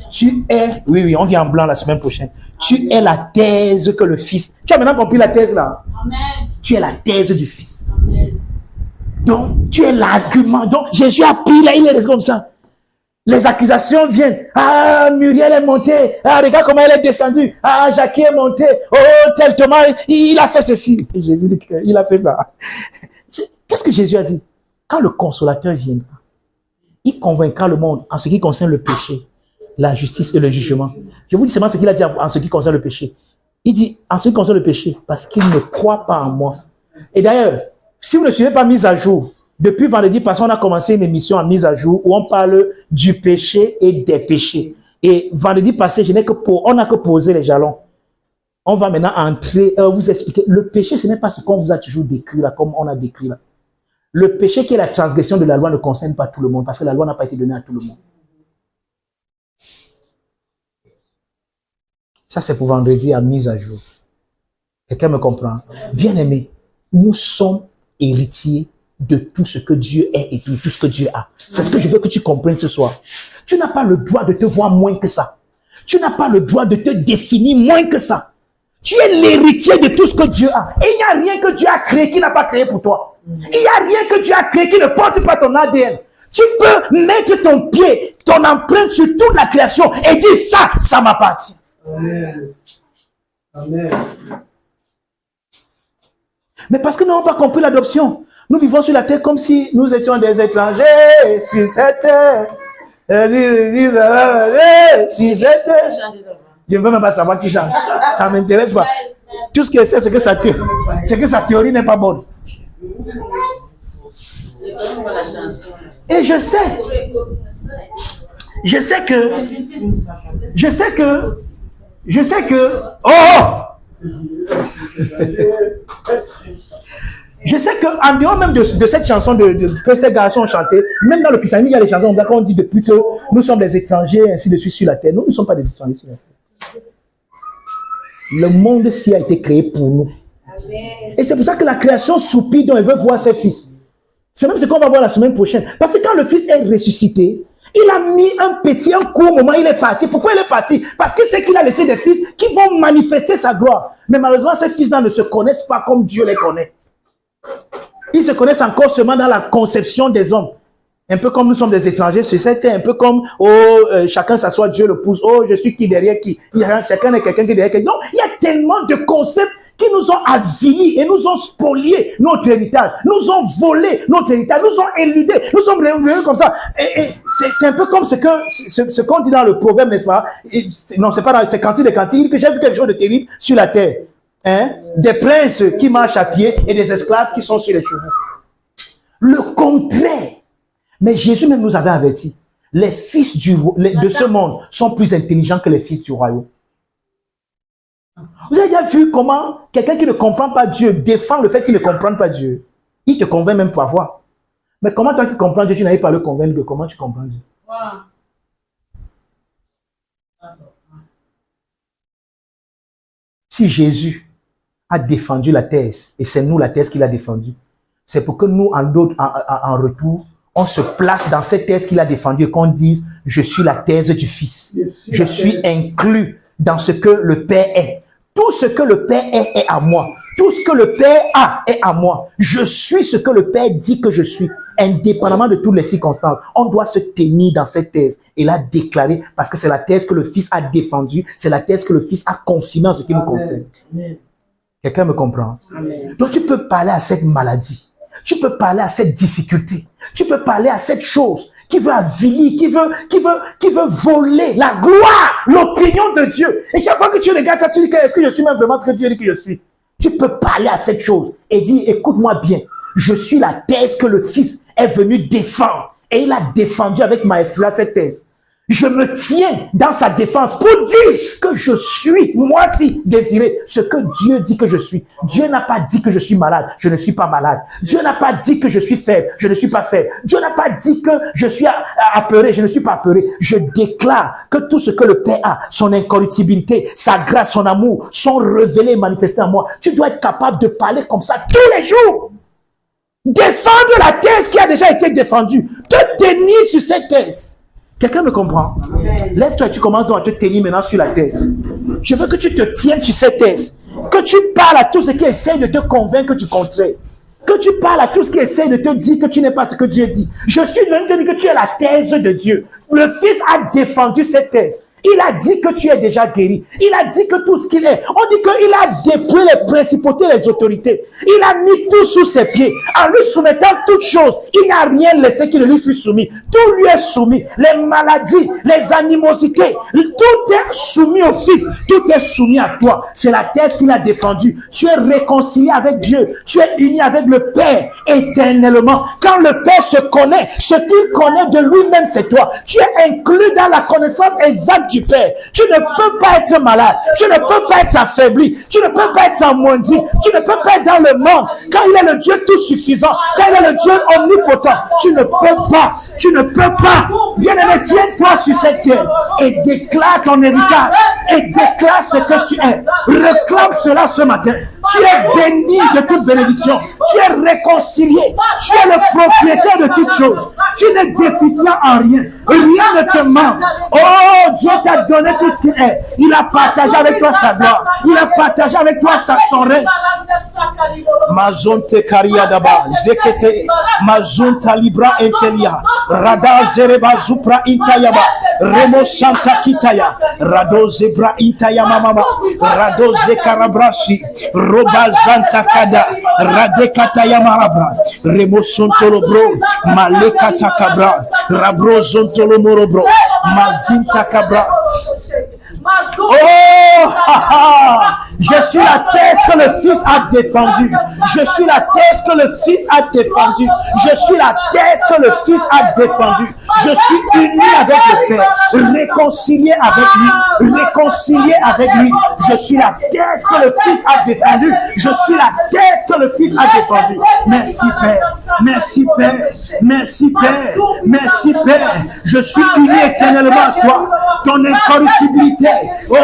Tu es, oui, on vient en blanc la semaine prochaine. Tu es la thèse que le Fils. Tu as maintenant compris la thèse là? Amen. Tu es la thèse du Fils. Amen. Donc, tu es l'argument. Donc, Jésus a pris là, il est resté comme ça. Les accusations viennent. Ah, Muriel est montée. Ah, regarde comment elle est descendue. Ah, Jacques est monté. Oh, tel Thomas, il a fait ceci. Et Jésus dit qu'il a fait ça. Qu'est-ce que Jésus a dit? Quand le consolateur viendra, il convaincra le monde en ce qui concerne le péché, la justice et le jugement. Je vous dis seulement ce qu'il a dit en ce qui concerne le péché. Il dit en ce qui concerne le péché, parce qu'il ne croit pas en moi. Et d'ailleurs, si vous ne suivez pas Mise à jour, depuis vendredi passé, on a commencé une émission à Mise à jour où on parle du péché et des péchés. Et vendredi passé, on n'a que posé les jalons. On va maintenant entrer, vous expliquer. Le péché, ce n'est pas ce qu'on vous a toujours décrit là, comme on a décrit là. Le péché qui est la transgression de la loi ne concerne pas tout le monde, parce que la loi n'a pas été donnée à tout le monde. Ça, c'est pour vendredi à Mise à jour. Quelqu'un me comprend? Bien aimé, nous sommes héritiers de tout ce que Dieu est et de tout ce que Dieu a. C'est ce que je veux que tu comprennes ce soir. Tu n'as pas le droit de te voir moins que ça. Tu n'as pas le droit de te définir moins que ça. Tu es l'héritier de tout ce que Dieu a. Et il n'y a rien que Dieu a créé qui n'a pas créé pour toi. Il n'y a rien que Dieu a créé qui ne porte pas ton ADN. Tu peux mettre ton pied, ton empreinte sur toute la création et dire ça m'appartient. Amen. Amen. Mais parce que nous n'avons pas compris l'adoption. Nous vivons sur la terre comme si nous étions des étrangers sur cette terre. Sur cette terre. Je ne veux même pas savoir qui chante. Ça ne m'intéresse pas. Tout ce que je sais, c'est que sa théorie n'est pas bonne. Et je sais que, je sais que en dehors même de cette chanson que ces garçons ont chanté, même dans le christianisme, il y a des chansons où on dit depuis que nous sommes des étrangers, ainsi de suite sur la terre. Nous ne sommes pas des étrangers sur la terre. Le monde-ci a été créé pour nous. Et c'est pour ça que la création soupire dont elle veut voir ses fils. C'est même ce qu'on va voir la semaine prochaine. Parce que quand le fils est ressuscité, il a mis un court moment, il est parti. Pourquoi il est parti? Parce que c'est qu'il a laissé des fils qui vont manifester sa gloire. Mais malheureusement, ces fils-là ne se connaissent pas comme Dieu les connaît. Ils se connaissent encore seulement dans la conception des hommes. Un peu comme nous sommes des étrangers sur cette terre, un peu comme, chacun s'assoit, Dieu le pousse. Oh, je suis qui derrière qui? Chacun est quelqu'un qui est derrière quelqu'un. Non, il y a tellement de concepts qui nous ont avilis et nous ont spolié notre héritage, nous ont volé notre héritage, nous ont éludé, nous sommes revenus comme ça. Et c'est un peu comme ce qu'on dit dans le proverbe, n'est-ce pas? Non, c'est pas dans c'est Cantique des Cantiques, il dit que j'ai vu quelque chose de terrible sur la terre. Hein? Des princes qui marchent à pied et des esclaves qui sont sur les chevaux. Le contraire. Mais Jésus même nous avait averti. Les fils de ce monde sont plus intelligents que les fils du royaume. Vous avez déjà vu comment quelqu'un qui ne comprend pas Dieu défend le fait qu'il ne comprenne pas Dieu? Il te convainc même pour avoir. Mais comment toi qui comprends Dieu, tu n'arrives pas à le convaincre de comment tu comprends Dieu? Si Jésus a défendu la thèse, et c'est nous la thèse qu'il a défendue, c'est pour que nous, en retour, on se place dans cette thèse qu'il a défendue et qu'on dise, je suis la thèse du Fils. Je suis inclus dans ce que le Père est. Tout ce que le Père est à moi. Tout ce que le Père a est à moi. Je suis ce que le Père dit que je suis, indépendamment de toutes les circonstances. On doit se tenir dans cette thèse et la déclarer parce que c'est la thèse que le Fils a défendue. C'est la thèse que le Fils a confirmée en ce qui nous concerne. Quelqu'un me comprend? Amen. Donc tu peux parler à cette maladie. Tu peux parler à cette difficulté. Tu peux parler à cette chose qui veut avilir, qui veut voler la gloire, l'opinion de Dieu. Et chaque fois que tu regardes ça, tu dis, est-ce que je suis même vraiment ce que Dieu dit que je suis? Tu peux parler à cette chose et dire, écoute-moi bien, je suis la thèse que le Fils est venu défendre. Et il a défendu avec maestria cette thèse. Je me tiens dans sa défense pour dire que je suis, moi-ci, désiré, ce que Dieu dit que je suis. Dieu n'a pas dit que je suis malade, je ne suis pas malade. Dieu n'a pas dit que je suis faible, je ne suis pas faible. Dieu n'a pas dit que je suis apeuré, je ne suis pas apeuré. Je déclare que tout ce que le Père a, son incorruptibilité, sa grâce, son amour, sont révélés et manifestés en moi. Tu dois être capable de parler comme ça tous les jours. Défendre la thèse qui a déjà été défendue. Te tenir sur cette thèse. Quelqu'un me comprend? Lève-toi et tu commences donc à te tenir maintenant sur la thèse. Je veux que tu te tiennes sur cette thèse. Que tu parles à tous ceux qui essayent de te convaincre du contraire. Que tu parles à tous ceux qui essayent de te dire que tu n'es pas ce que Dieu dit. Je suis venu te dire que tu es la thèse de Dieu. Le Fils a défendu cette thèse. Il a dit que tu es déjà guéri. Il a dit que tout ce qu'il est. On dit qu'il a dépouillé les principautés, les autorités. Il a mis tout sous ses pieds. En lui soumettant toutes choses, il n'a rien laissé qui ne lui fût soumis. Tout lui est soumis. Les maladies, les animosités, tout est soumis au Fils. Tout est soumis à toi. C'est la thèse qu'il a défendue. Tu es réconcilié avec Dieu. Tu es uni avec le Père éternellement. Quand le Père se connaît, ce qu'il connaît de lui-même, c'est toi. Tu es inclus dans la connaissance exacte du Père. Tu ne peux pas être malade. Tu ne peux pas être affaibli. Tu ne peux pas être amoindri. Tu ne peux pas être dans le monde. Quand il est le Dieu tout suffisant, quand il est le Dieu omnipotent, tu ne peux pas. Tu ne peux pas. Bien-aimé, tiens-toi sur cette thèse et déclare ton héritage et déclare ce que tu es. Réclame cela ce matin. Tu es béni de toute bénédiction. Tu es réconcilié. Tu es le propriétaire de toutes choses. Tu n'es déficient en rien. Rien ne te manque. Oh, Dieu t'a donné tout ce qu'il est. Il a partagé avec toi sa gloire. Il a partagé avec toi son règne. Mazonte karia daba, zekete, mazonta libra intelia, rada zereba zupra intayaba, remo santa kitaya, rado zebra intayama mama, rado zekarabrashi, roba zanta kada, rade kataya marabra, remo sontolo bro, maleka takabra, rabro zontolo morobro, mazinta kabra. Oh, je suis la thèse que le Fils a défendue. Je suis la thèse que le Fils a défendue. Je suis la thèse que le Fils a défendue. Je suis uni avec le Père, réconcilié avec lui, réconcilié avec lui. Je suis la thèse que le Fils a défendue. Je suis la thèse que le Fils a défendue. Merci Père, merci Père, merci Père, merci Père. Je suis uni éternellement à toi. Ton incorruptibilité, oh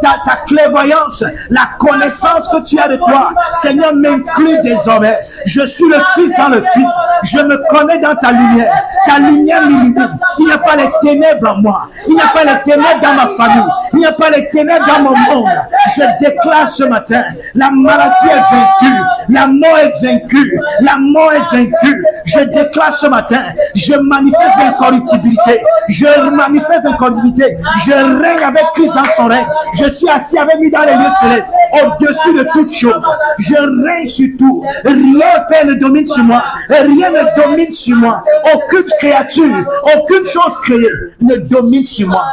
ta clairvoyance, la connaissance que tu as de toi, Seigneur, m'inclut désormais. Je suis le Fils dans le Fils. Je me connais dans ta lumière. Ta lumière m'illumine. Il n'y a pas les ténèbres en moi. Il n'y a pas les ténèbres dans ma famille. Il n'y a pas les ténèbres dans mon monde. Je déclare ce matin, la maladie est vaincue. La mort est vaincue. La mort est vaincue. Je déclare ce matin, je manifeste l'incorruptibilité. Je manifeste l'incorruptibilité. Je règne avec Christ dans son règne. Je suis assis avec lui dans les lieux célestes, au-dessus de toutes choses. Je règne sur tout. Rien, Père, ne domine sur moi. Rien ne domine sur moi. Aucune créature, aucune chose créée ne domine sur moi.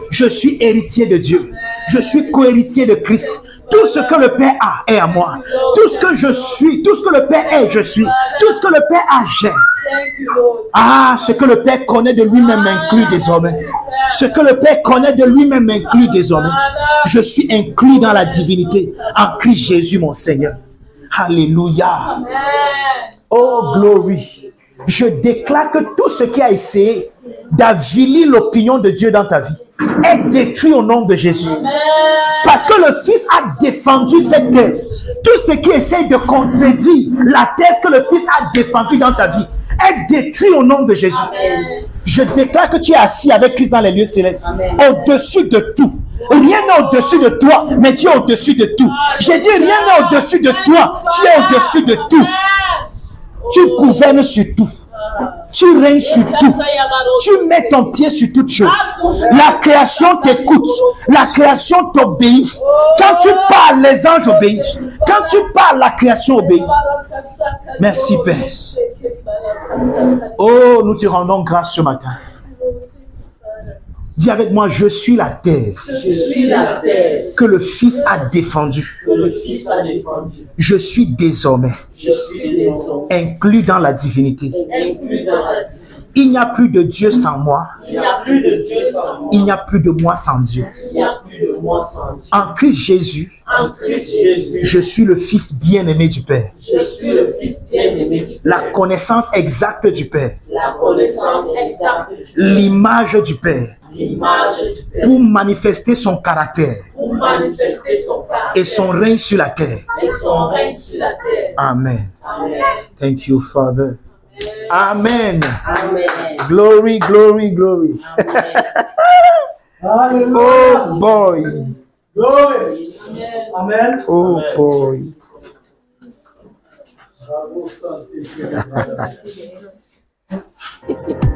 Je suis héritier de Dieu. Je suis co-héritier de Christ. Tout ce que le Père a est à moi. Tout ce que je suis, tout ce que le Père est, je suis. Tout ce que le Père a, j'ai. Ah, ce que le Père connaît de lui-même m'inclut désormais. Ce que le Père connaît de lui-même m'inclut désormais. Je suis inclus dans la divinité en Christ Jésus, mon Seigneur. Alléluia. Oh, glory. Je déclare que tout ce qui a essayé d'avilir l'opinion de Dieu dans ta vie est détruit au nom de Jésus. Parce que le Fils a défendu cette thèse. Tout ce qui essaie de contredire la thèse que le Fils a défendue dans ta vie est détruit au nom de Jésus. Amen. Je déclare que tu es assis avec Christ dans les lieux célestes, au-dessus de tout. Rien n'est au-dessus de toi, mais tu es au-dessus de tout. J'ai dit rien n'est au-dessus de toi, tu es au-dessus de tout. Tu gouvernes sur tout. Tu règnes sur tout. Tu mets ton pied sur toute chose. La création t'écoute. La création t'obéit. Quand tu parles, les anges obéissent. Quand tu parles, la création obéit. Merci Père. Oh, nous te rendons grâce ce matin. Dis avec moi, je suis la thèse que le Fils a défendue. Je suis désormais inclus dans la divinité. Il n'y a plus de Dieu sans moi. Il n'y a plus de moi sans Dieu. En Christ Jésus, je suis le Fils bien-aimé du Père. La connaissance exacte du Père. L'image du Père. Pour manifester son caractère et son règne sur la terre. Amen. Thank you, Father. Amen. Glory, glory, glory. Oh boy. Glory. Amen. Oh boy. Amen.